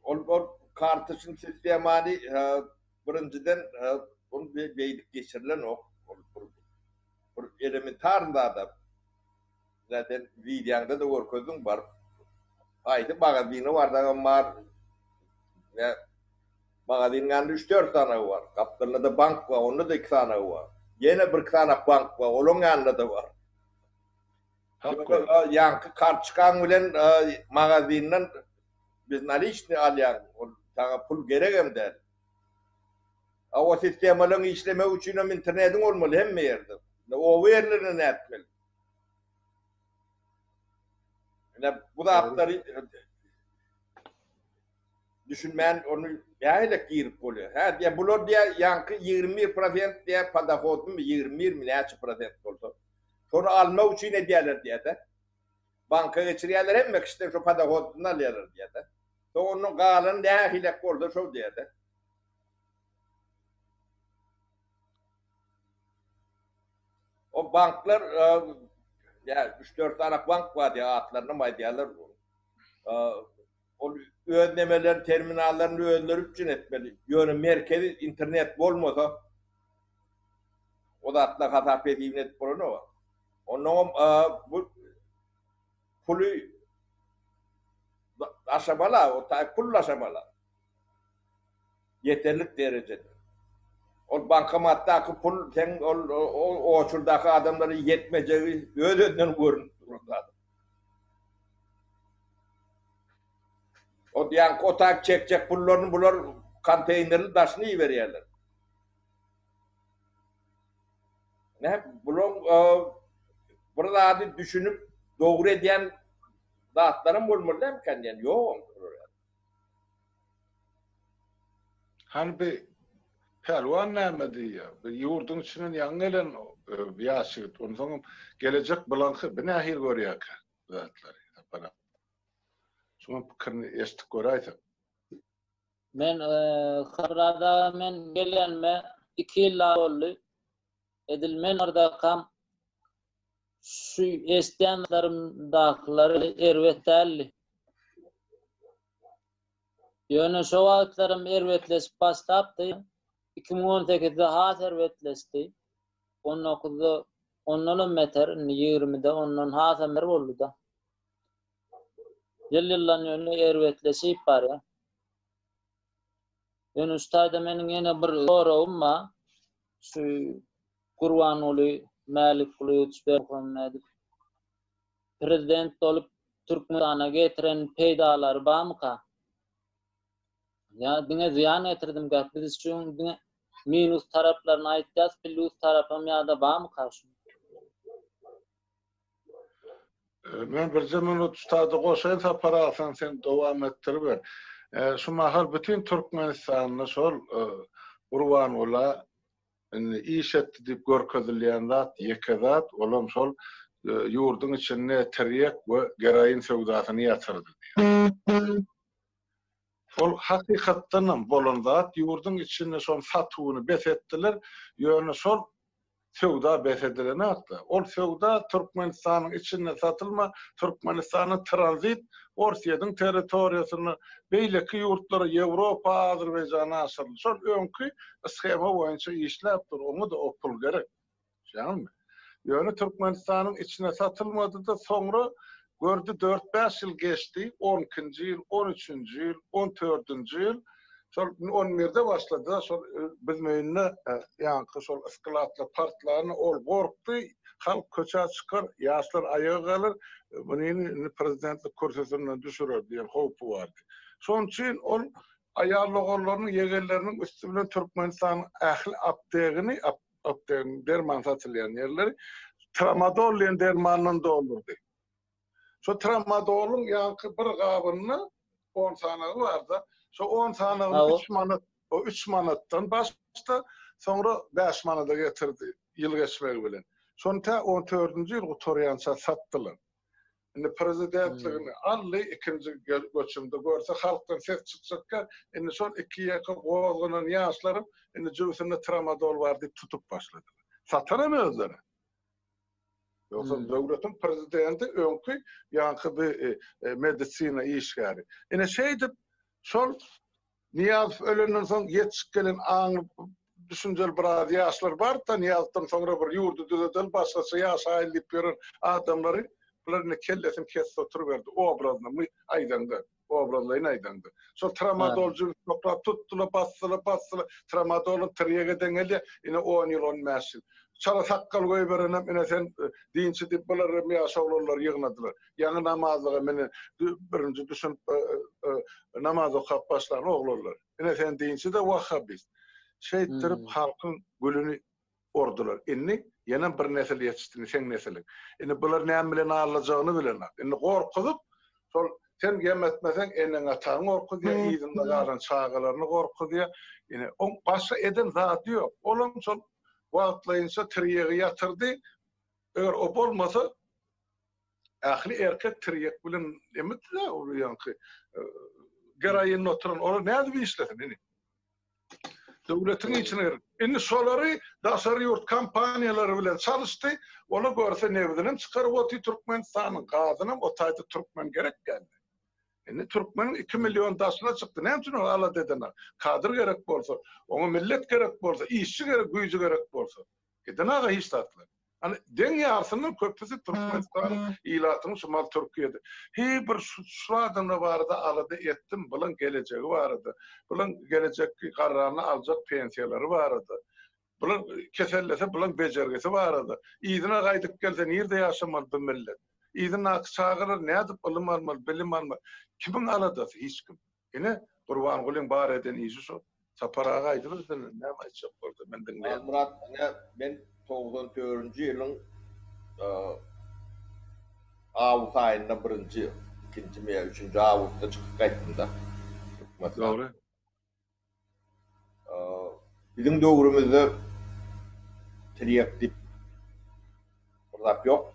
O kartışın sistemani birinciden onu beylik geçirilen ok. Elementarında da zaten videoda da görkezün var. Haydi magazini var da var. Ve magazinin 3-4 tane var. Kaptanında da bank var, onda da 2 tane var. Yine bir tane bank var, onun yanında da var. Yankı kart çıkan bilen magazinden biz nalişni alyan, sana pul gerekem der. O sistemaların işleme için internetin olmalı hem mi yerde? O verilerini ne etmeli? Bu da haftaları düşünmeyen onu yayla girip oluyor. Ha diye bulur diye yankı 20% diye padakodun 20 mi ne %% oldu. Sonra alma için ne diyorlar diye de. Banka geçiriyorlar hem işte şu padakodundan alıyorlar diye de. Sonra onun kalanı ne hilek oldu şu diye de. O banklar ya 3-4 tane bank var diye atlarına maydiyalar bu. O ödemeler terminallerini öndürüp için etmeli. Yönü merkezi internet olmasa o da atla hata pedivnet bunu var. Onun bu pulu aşamalı, o ta pul aşamalı. Yeterli derecede. O bankamattaki pul sen o şuradaki adamları yetmeyeceği ödeden görün. O diyen kotak çekecek pullarını bular konteynerli taşını iyi veriyorlar. Ne? Bunun burada adı düşünüp doğru ediyen dağıtların bulmalı değil mi kendine? Yok. Hani bir pelvan näme ya? Bir yurdun içinin yanılan bir yaşıt. Ondan sonra gelecek bulankı bir nahir görüyor ki zatları. Bana. Şuna fikrini eşitlik göraydı. Men Harrada men gelenme 2 yıl oldu. Edilmen orada kam şu isteyenlerim dağları ervetelli. Yönü şu vaatlarım ervetleşip başlattı. 2018'de hat ervetlesti. 19'da 10 metre 20'de onun hat emer oldu da. Yıllan yönü ervetleşip var ya. Yönü üstada menin yine bir sorum var. Şu Kurbanoli Malik Kılıç Berkham'ın prezident olup Türkmenistan'a getiren peydalar var mı ka? Ya dine ziyan etirdim ki biz şu minus taraflarına aitiyaz plus tarafım ya da var mı ka? Ben bir zaman ustadı koşayım para alsan sen devam ettir ver. Şu mahal bütün Türkmenistan'da sol Kurbanoli iş etti deyip görkezilýän zat, ýeke zat, olam şol yurdun içine teriyek ve gerayin sevdasyny ýatyrdy diýer. Ol hakykatdan bolan zat yurdun içinde şol satywyny besetdiler, ýöne şol sevda besedilen atla. Ol sevda Türkmenistanyň içinde satylma, Türkmenistanyň tranzit Orsiýadyň territoriýasyny beýleki ýurtlara Ýewropa, Azerbaýjana aşyrly. Şol öňkü schema boýunça işläpdir. Onu da opul gerek. Şaňmy? Ýöne Türkmenistanyň içine satylmady da soňra gördü 4-5 ýyl geçdi. 12-nji ýyl, 13-nji ýyl, 14-nji ýyl şol 11-de başlady. Şol bilmeýänne ýa-ni şol iskilatly partiýalaryny ol gorkdy. Halk köçä çykar, ýaşlar ayağa galar, buny prezidentlik kürsüsinden düşürer diýen howpy bardy. Şoň üçin ol aýarlygalaryň ýegerleriniň üstüne Türkmenistan ähli apteğini derman satylýan ýerleri tramadol diýen dermanyny doldurdy. Şo tramadolun ýanky bir gabyny 10 sanagy barda. Şo 10 sanagyny 3 manat, o 3 manatdan başda soňra 5 manata getirdi ýyl geçmegi bilen. Şonta 14-nji ýyl gutorýança satdylar. Indi prezidentligini ally ikinji göçümde görse halkdan ses çıksakkar indi şol iki ýaka gowganan ýaşlarym indi jübüsinde tramadol bar diýip tutup başladylar. Satanam özleri. Yoksa döwletin prezidenti öňkü ýanky bir medisina işgäri. Ine şeýdip şol Niyaz ölenden soň ýetişip gelen düşünjeli bir ýaşlar bar da Niyazdan soňra bir ýurdu düzedil başgaça ýaş aýlyp ýören adamlary bularny kellesin kesse oturuverdi. O obrazna aýdanda, o obrazlaryny aýdanda. Şol tramadol jübüsinde tuttular, bassylar, tramadolun tirýege deňeli ine 10 ýyl 10 mäşil. Çala sakkal goýup berenem ine sen dinçi diýip bular ýaşawlar ýygnadylar. Ýa-ni namazlyga meni birinji düşün namaz okap başlayan oglanlar. Ine sen dinçi de wahhabist. Şeýtirip halkyň gülüni ordular. Inni ýene bir nesil ýetişdi, sen nesili. Ine bular näme bilen alajagyny bilenler. Inni gorkudyp şol sen gemetmesen enen ataň gorkudy, ýygyňda galan çağalaryny gorkudy. Ine on başga eden zat ýok. Olam şol wagtlaýynça tirýegi ýatyrdy. Eger o bolmasa ähli erkek tirýek bilen emitler ol ýanky garaýyn oturan olar näde bir işlesin indi. Döwletin içine girin. Indi şolary daşary ýurt kampaniýalary bilen çalışdy. Onu görse ne bilenem çykaryp oty Türkmenistanyň gazyny o taýda Türkmen gerek geldi. Indi Türkmen 2 milyon daşına çykdy. Näme üçin ala dedenler? Kadr gerek bolsa, ona millet gerek bolsa, işçi gerek, güýjü gerek bolsa. Gidanaga hiç tatlar. Hani den ýarsynyň köpüsi Türkmenistan ilatyny şumal Türkiýede. Bir şu adamlar barada alada etdim, bulan gelejegi barada. Bulan gelecekki kararını alacak pensiýalary barada. Bulan kesellese bulan bejergesi barada. Ýygyna gaýdyp gelse nirde ýaşamal bu millet. Ýygyna çağırır, nädip ilim almaly, bilim almaly. Kimin aladasy? Hiç kim. Ine Gurbangulyň bar eden işi şu. Saparaga aýdylar, näme aýtjak boldy men diňleýän. Murat, men 94-nji ýylyň awut aýynda 1-nji, 2-nji me 3-nji awutda çykyp gaýtdym da. Dogry. Bizim döwrümizde tirýek dip bir zat ýok.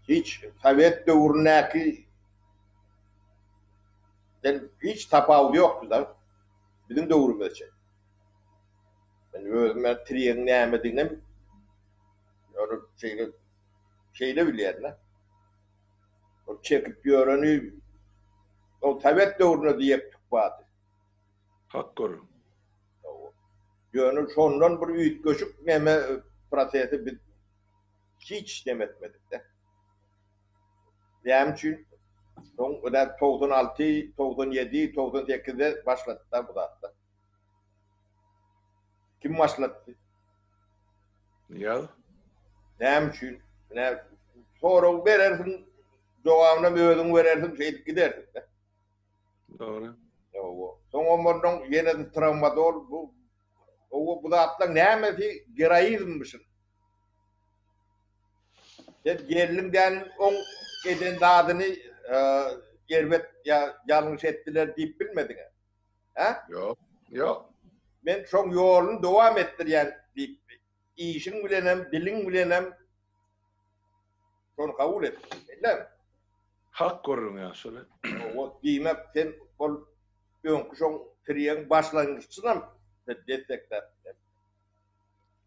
Hiç Sovet döwründäki hiç tapawut ýokdy da bizim döwrümizde. Ben özüme tirýek näme diýdim. Ýöre şeýle bilýärler. O çekip ýöreni o Sovet döwrüne diýip tukpaty. Hak gör. Ýöne şondan bir üýt göçüp näme prosesi biz hiç demetmedik de. Ýa-ni üçin soň 96, 97, 98-de başlatdylar bu zatda. Kim başlatdy? Ýa. Näme üçin? Sonra berersin, jogabyna özüň berersin, şeýdip gidersin. Dogry. Soň ondan ýene de tramadol bu zatlar nämesi geraýizmmişin. Yerlinden on eden dadyny gerbet ya ýalňyş etdiler diýip bilmediňe. Ha? Ýok. Men şoň ýoluny dowam etdirýän diýip işiň bilenem, diliň bilenem şonu kabul etdim. Bilemmi? Hak görüň ýa-şole. O diýmek sen bol öňkü şoň tirýeň başlangyçynam destekler.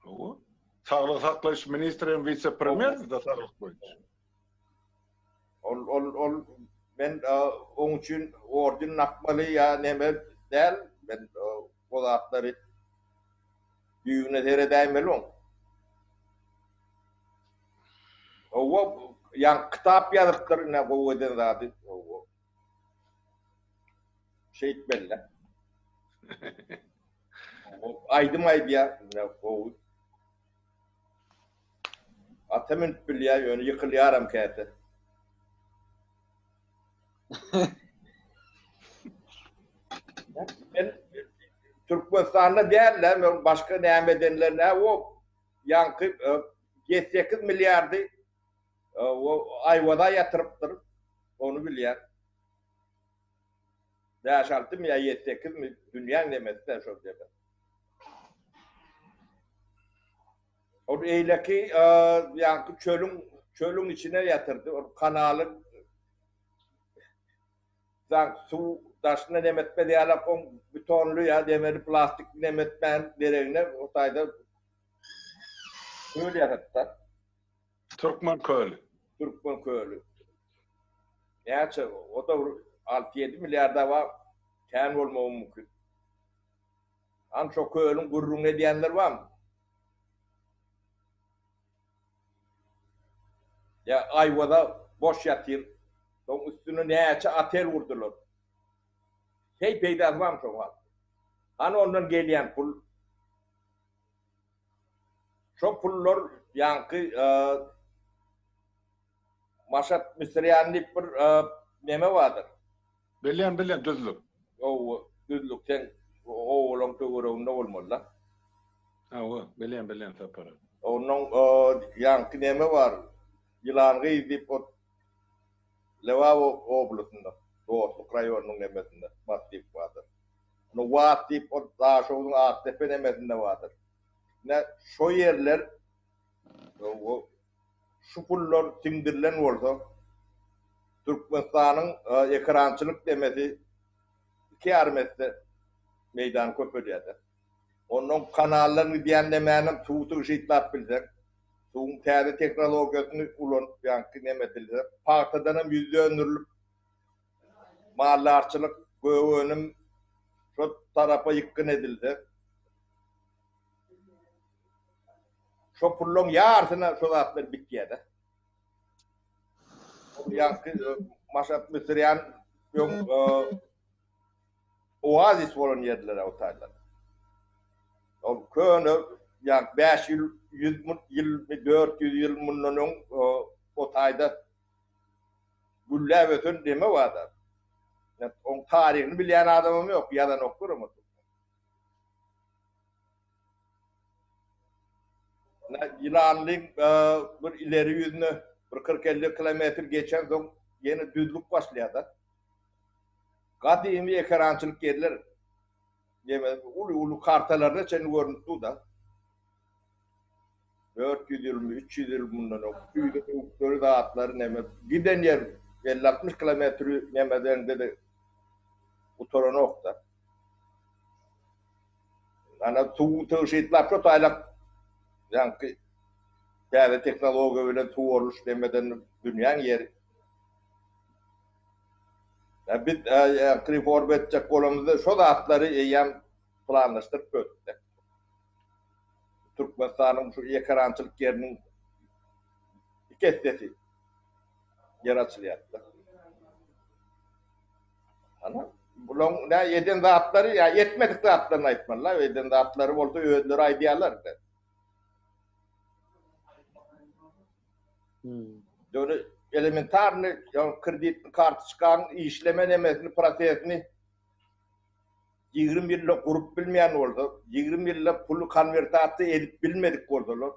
O Sağlık Saklaş Ministrinin vice-premier da sağlık boýunça. Ben onun için ordun nakmalı ya neme del ben o zatları düğüne seyredeyim on. O yan kitap yazıptır ne bu eden zaten o şey belli. O aydım ya ne o atamın bilya yönü yıkılyaram kayıtı. Ben Türkmenistan'da değerler, başka näme edenlerine o yankı 7-8 milyardı o ayvada yatırıptır, onu bilýär. Daşaltım ya 7-8 dünýäň demezler şol debe. O eýleki yankı çölün içine yatırdı. O kanalın su taşına demetme diyalak on betonlu ya demeli plastik demetmen derine o tayda öyle yatırdı. Türkmen köylü. Türkmen köylü. Gerçi o da 6-7 milyar da var. Kân olmamı mümkün. An çok köylün gurrunu diyenler var mı? Ya Ayva'da boş yatır. Onun üstüne neyse atel vurdular. Hey peydas var mı çok var? Hani ondan gelen pul. Şu pullar yankı Maşat Müsriyan'ın bir neme vardır. Bilyen düzlük. O düzlükten o olan tuğurunda olmalı. Ha o bilyen sapara. Onun yankı neme var. Yılanı izleyip o Levavo oblusunda. Doğusluk rayonunun nemesinde. Matip vardır. Onu vatip o daha şoğun Ağtepe nemesinde vardır. Ne şu yerler o şu pullar sindirilen olsa Türkmenistan'ın ekrançılık demesi iki armesi meydan köpürüyordu. Onun kanallarını diyenlemeyenin tuğutu ışıklar bilecek. Tuğun teyze teknolojisini ulan yankı nemetilecek. Partadanın yüzde önürlük mahallarçılık göğünüm şu tarafa yıkkın edildi. Şu pullon yarısına şu zatlar bitkiyede. Yankı Maşat Müsriyan yok oazis olan yerlere o taylar. O köyünü yani 5 yıl, 100 yıl, 400 yıl bunun o tayda gülle bütün deme vardı. Yani onun tarihini bilen adamım yok. Yadan okurum. Yılanlık bir ileri yüzünü bir 40-50 kilometre geçen son yeni düzlük başladı. Kadimi ekrançılık yerler ulu kartalarda çeni görüntü da 400 yıl, 300 yıl bundan o büyük dağıtları neme giden yer 50-60 kilometre nemeden de utoran okta. Ana tuğ tığışıtlar çok aylak yankı yani teknoloji öyle tuğ oluş demeden dünyanın yeri. Ya biz krifor betecek kolumuzda şu dağıtları yan planlaştırıp götürdük. Türkmenistan'ın şu ekrançılık yerinin iki estesi yer açılıyor. Ana bunun ne yeden dağıtları ya yetmedik dağıtlarına etmeliler. Yeden dağıtları oldu öğüdleri aydiyalar da. Böyle elementarını yani kredi kartı çıkan işleme demesini prosesini 20 yıllık kurup bilmeyen oldu. 20 yıllık pulu konvertatı edip bilmedik oldular.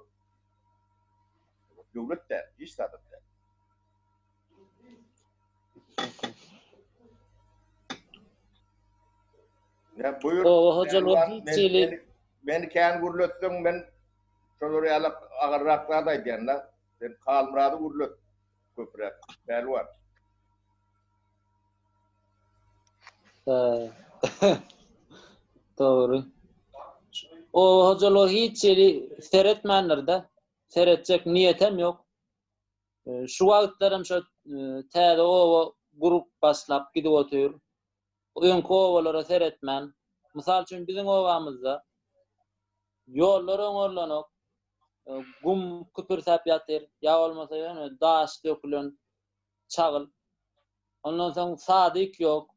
Devlet de iş sadık. Ya buyur. O hocalar hiççilik. Ben kendi gurlöttüm ben şöyle ağırraklarda diyenler. Ben kalmırada gurlöt köprek. Belvar. Doğru. O hocalar hiççilik seyretmenler de. Seyredecek niyetim yok. Şu vakitlerim şu täze o grup başlap gidip oturuyor. Öňkü owalara seyretmen. Mysal üçin biziň owamyzda ýollar öňörlenok, gum küpürsäp ýatyr, ýa bolmasa ýöne daş dökülen çagyl. Ondan soň sadyk ýok.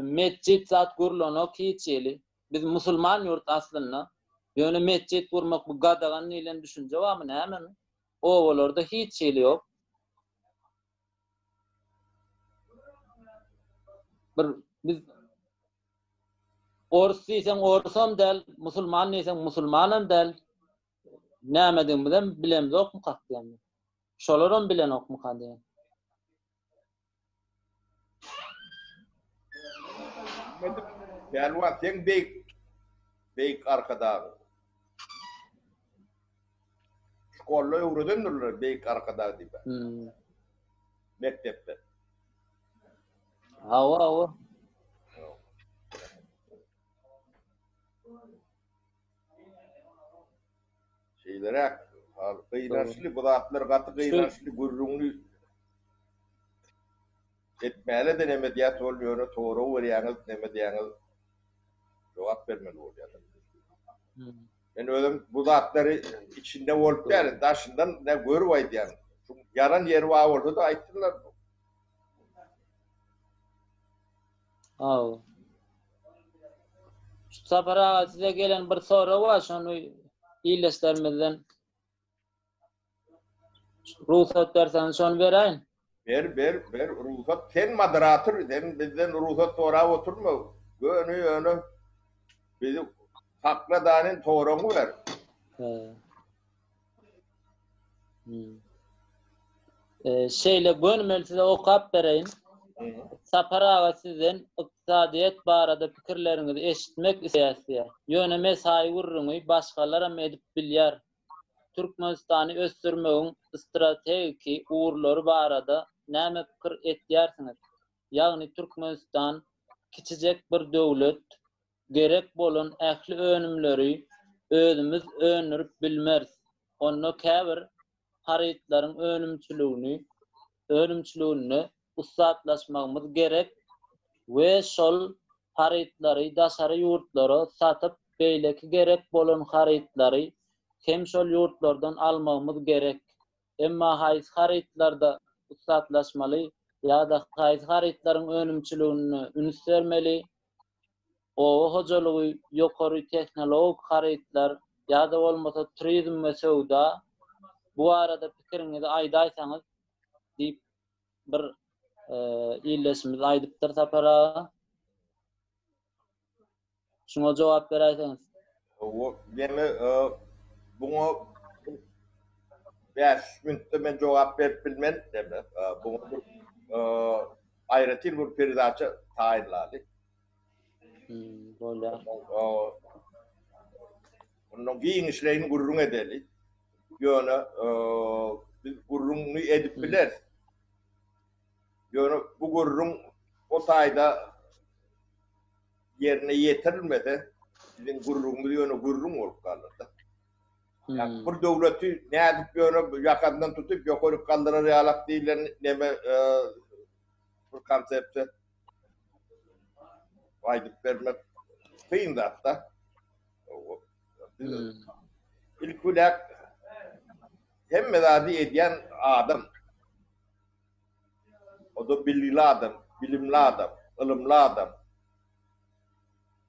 Mescit zat gurlanok hiç ýeli. Biz musulman ýurt aslynda. Ýöne mescit gurmak bu gadagan nilen düşünje barmy näme? Owalarda hiç ýeli ýok. Biz Orus diýsen Orusam del, musulman diýsen musulmanam del. Näme bilen bilemdi okmy kakdy. Şolaram bilen okmy kakdy. Belvar sen beyk arkada. şkolda öwredendirler beýik arkada diýip. Mektepde. Hawa. Şeylere gıynaşlı, bu zatlar katı gıynaşlı gurrunlu etmeli de neme diyat oluyor, doğru veriyanız, neme diyanız cevap vermeli oluyor. Ben öyle bu zatları içinde olup yani taşından ne görüvaydı yani. Çünkü yaran yeri var orada da ayttılar. Hawa. Şu sapara size gelen bir soru var, şonu iyileştirmeden ruhsat verseniz şonu vereyim. Ver, ruhsat. Sen moderatör, sen bizden ruhsat sonra oturma. Gönü, bizi hakla danin toğramı ver. Şeyle gönmeli size okap vereyim. Sapara sizden iktisadiyet barada pikirlerinizi eşitmek isteyesiye. Yöne mesai vurruňy başgalara edip bilýär. Türkmenistany ösdürmegiň strategiki uğurlary barada näme pikir etýärsiňiz? Ýagny Türkmenistan kiçijek bir döwlet, gerek bolan ähli önümleri özümüz önürüp bilmeriz. Onu käbir haritlaryň önümçülüğini ussatlaşmamız gerek we şol haritlary daşary ýurtlary satyp beýleki gerek bolan haritlary hem şol ýurtlardan almamız gerek. Emma haýsy haritlarda ussatlaşmaly ýa-da haýsy haritlaryň önümçülüğini ünsürmeli. O hojalygy ýokary tehnologik haritlar ýa-da bolmasa turizm we sowda bu arada pikiriňizi aýdaýsaňyz diýip bir iyileşimiz aydıptır sapara. Şuna cevap vereyseniz. O deme bunu 5 minutda men cevap berip bilmen deme. Bunu aýratyr bir peridaça taýinlady. Bolýar. Onun giň işlerini gurrun edeli. Ýöne biz gurruny edip biler. Ýöne bu gurrun o taýda yerine ýetirilmede bizim gurrunumuz ýöne gurrun bolup kaldy. Yani bir döwleti nädip ýöne ýakandan tutup ýokary kaldyrar ýalap diýilen neme bir konsepti aýdyp bermek kıyın da. İlk ulak hemme zadi edýän adam. O da bilgili adam, bilimli adam, ılımlı adam.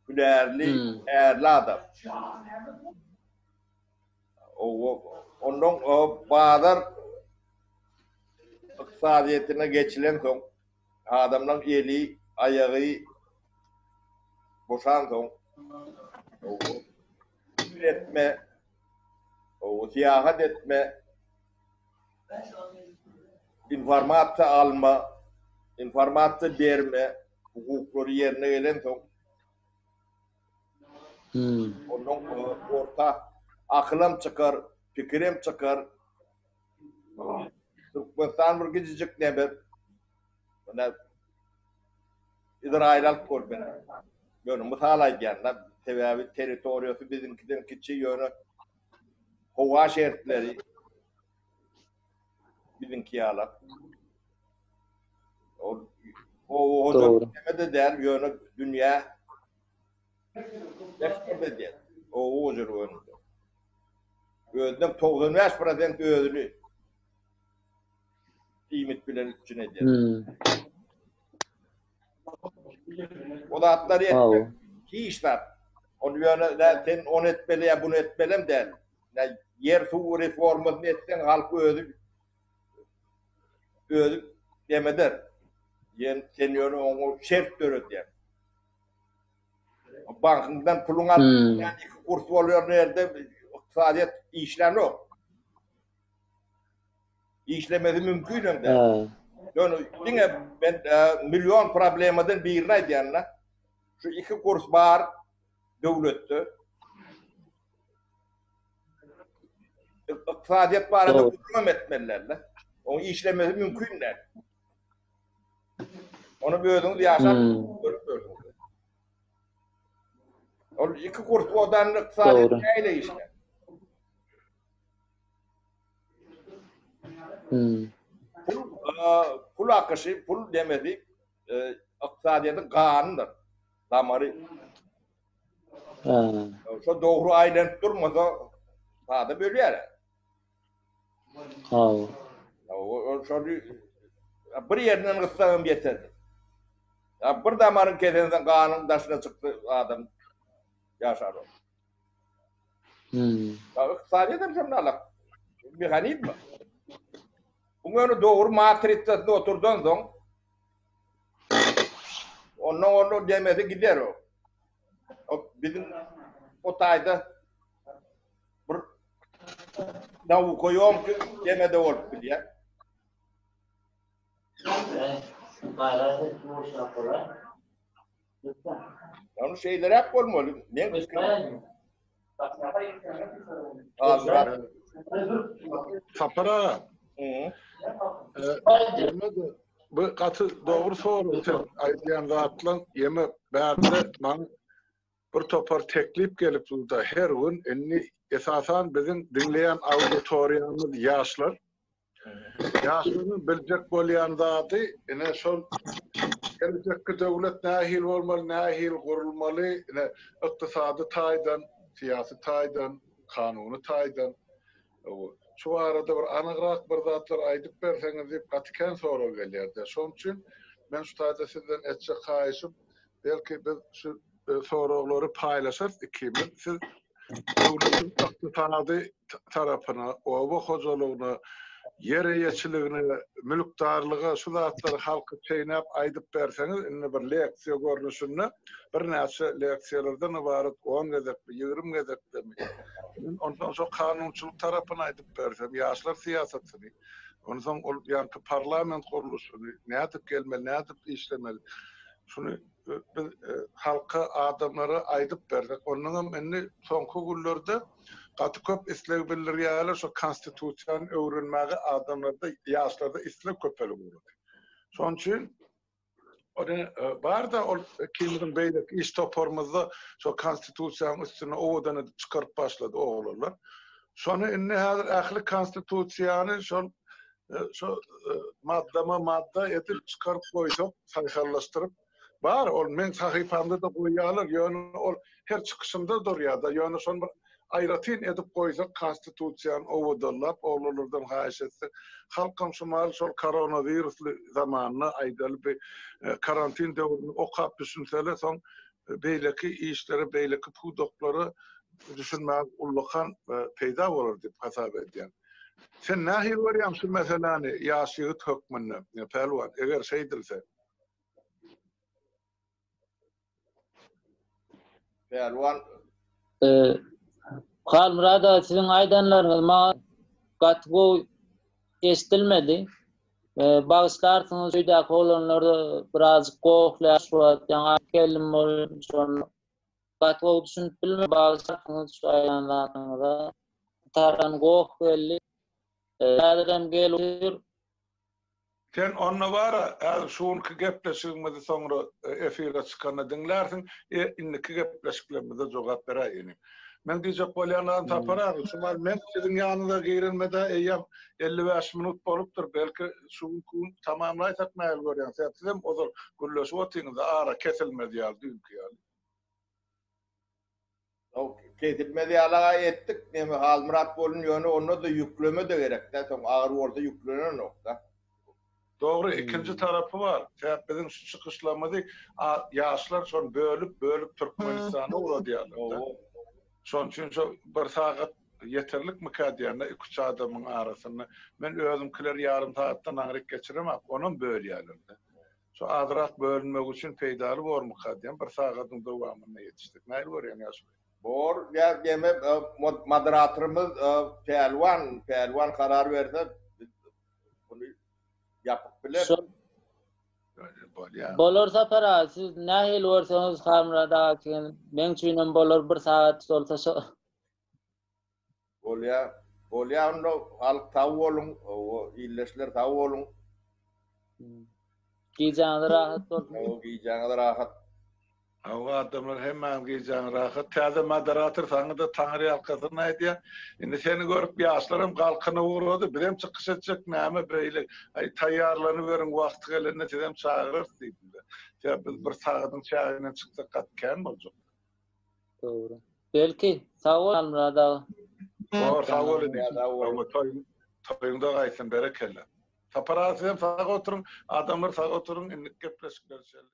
Hünerli, erli adam. Onun bazar iktisadiyetine geçilen son adamların eli, ayağı boşan son üretme, siyahat etme, informasyon alma, informasyon verme, hukukları yerine gelen son onun orta akılım çıkar, fikrim çıkar. Türkmenistan bir gecicik neber. İsrail'al korben. Yönü misal aýdýanda sebäbi territoriýasy bizimkiden kiçi ýöne howa şertleri bizimki ýalap. O demede der ýöne dünýä ekspert o ojur önünde. Özünden 95% özünü ýmit bilen üçin eder. O da atlar etmek. Ki işler. Onu ýöne sen onu etmeli ya bunu etmelem der. Yer su reformasını etsen halkı özü demeder. Sen ýöne onu şert dörüt der. Bankından pulun al, yani iki kurs oluyor nerede iktisadiyet işlem yok. İşlemesi mümkün hem de. Yani yine ben milyon problemeden birine diyenler, şu iki kurs var devlette. iqtisadiyet barada Doğru. kurulmam etmeliler. Onu işlemesi mümkün değil. Onu bir özünüz yaşar, görüp gördünüz. O iki kurs odan iqtisadiyet Doğru. neyle işler? Pul akışı, pul demedi, iqtisadiyetin kanundur. Damarı. Şu doğru aylanıp durmasa daha böyle yer. O şu bir yerden ıslağım yeterli. Ya bir damarın kesenden kanun daşına çıktı adam yaşar o. Ya iqtisadiyetin şimdi alak. Mekanik mi? Bunu doğru matritesinde oturduğun zaman onu demesi gider o. O bizim o tayda bir davu koyuyorum ki demede olup biliyor. Onu şeyler hep olmalı. Ne fikrim? Sapara. Bu katı doğru soru. Aydiyan rahatlan yeme berde man bir topar teklif gelip burada her gün enni esasen bizim dinleyen auditoriyamız yaşlar. Yaşların bilecek bolyan zatı ene şol gelecek devlet nahil olmalı, nahil kurulmalı, ene iktisadı taydan, siyasi taydan, kanunu taydan. Şu arada bir anagrak bir zatlar aydıp berseniz deyip katiken soru gelirdi. Şonun için ben şu tayda sizden etçe kayışım, belki biz şu soruları paylaşırız ikimiz. Siz devletin iktisadı tarafına, ova hoculuğuna, yer yeçiliğine, mülkdarlığa, şu zatları halkı çeynep aydıp berseniz, inne bir leksiya görünüşünde, bir neyse leksiyalardan ibaret 10 gedekli, 20 gedekli mi? Ondan sonra kanunçuluk tarafına aydıp bersem, yaşlar siyasetini, ondan sonra yani parlament kuruluşunu, ne edip gelmeli, ne edip işlemeli, şunu halka adamları aydıp berdik. Onun enni sonku günlerde katı köp islev bilir yağlar şu konstitüsiyon öğrenmeli adamlarda yaşlarda islev köpeli olur. Son için onu var da o kimlerin beylik iş toparımızda şu konstitüsiyon üstüne oğudanı çıkarıp başladı oğullar. Sonra enni hazır ahli konstitüsiyonu şu madde edip çıkarıp koyduk, sayhallaştırıp var ol men sahifamda da koyarlar yani ol her çıkışında dur ya da yani son bir ayratin edip koysak konstitüsiyon ovudallap oğullardan haş etse halkım şumal şol koronavirüs zamanına aydal bir karantin devrini okap düşünseler son beyleki işleri beyleki pudokları düşünmeye ullakan peyda olur dip hasap ediyen. Sen nahil var ya şu mesela yaşıyıt hükmünü pelvan eğer şeydirse Pelvan Kalmurada sizin aydanlarınız ma katgo estilmedi. Bağışlarsınız şuydaki olanları biraz koklaşıyor. Yani kelim sonra katgo düşünüp bilme bağışlarsınız şu aydanlarınıza. Taran kok belli. Adem geliyor. Sen onunla var ya, şunki gepleşigimizi sonra efire çıkanı dinlersin, inniki gepleşiklerimize cevap vereyim. Men diyecek bolyandan tapara, şumal men sizin yanında girilmede eyyam 55 minut bolupdur, belki şunki tamamlaysak mayal görýän. Sen ozor gülleşip otyňyzda ara kesilmedi ýaly dünkü ýaly. O kesilmedi alağa ettik. Nemi Halmurat bolun ýöne onu da yükleme de gerek. Soň ağır orada yüklenen nokta. Doğru, ikinci tarafı var. Bizim şu çıkışlamada yaşlar son bölüp Türkmenistan'a uğradılar. Son için bir saat yeterlik mi kadiyana iki adamın arasında. Ben özümkiler yarım saatten ağrık geçiremem. Onun böyle yerlerde. Şu adrak bölünmek için peydalı var mı kadiyan? Bir saatin devamına yetiştik. Neyle var yani yaşlar? Bor, ya deme moderatörümüz Pelvan karar verdi. Bunu yapıp bilir. Bolursa para siz nahil olsanız kamrada men üçin bolur bir saat olsa Bolya Bolyanno halk tawolun, o illeşler tawolun. Gijanı rahat bolsun. O gijaňa rahat. O adamlar hemen giyeceğin rahat. Taze moderatör sana da Tanrı halkasına aýdýar. Indi seni görüp ýaşlarym galkyny uğradı. Birem çykyş etjek näme beýle. Ay taýýarlanyp berin wagty gelende sedem çağırır diýdi. Ya biz bir sagatyň çaýyna çyksak gatkan boljak. Doğru. Belki sağ ol Almurada. Sağ olun. Toyunda gaýsyn berekelle. Saparazym sağa oturun, adamlar sağa oturun, inlik gepleşip görüşelim.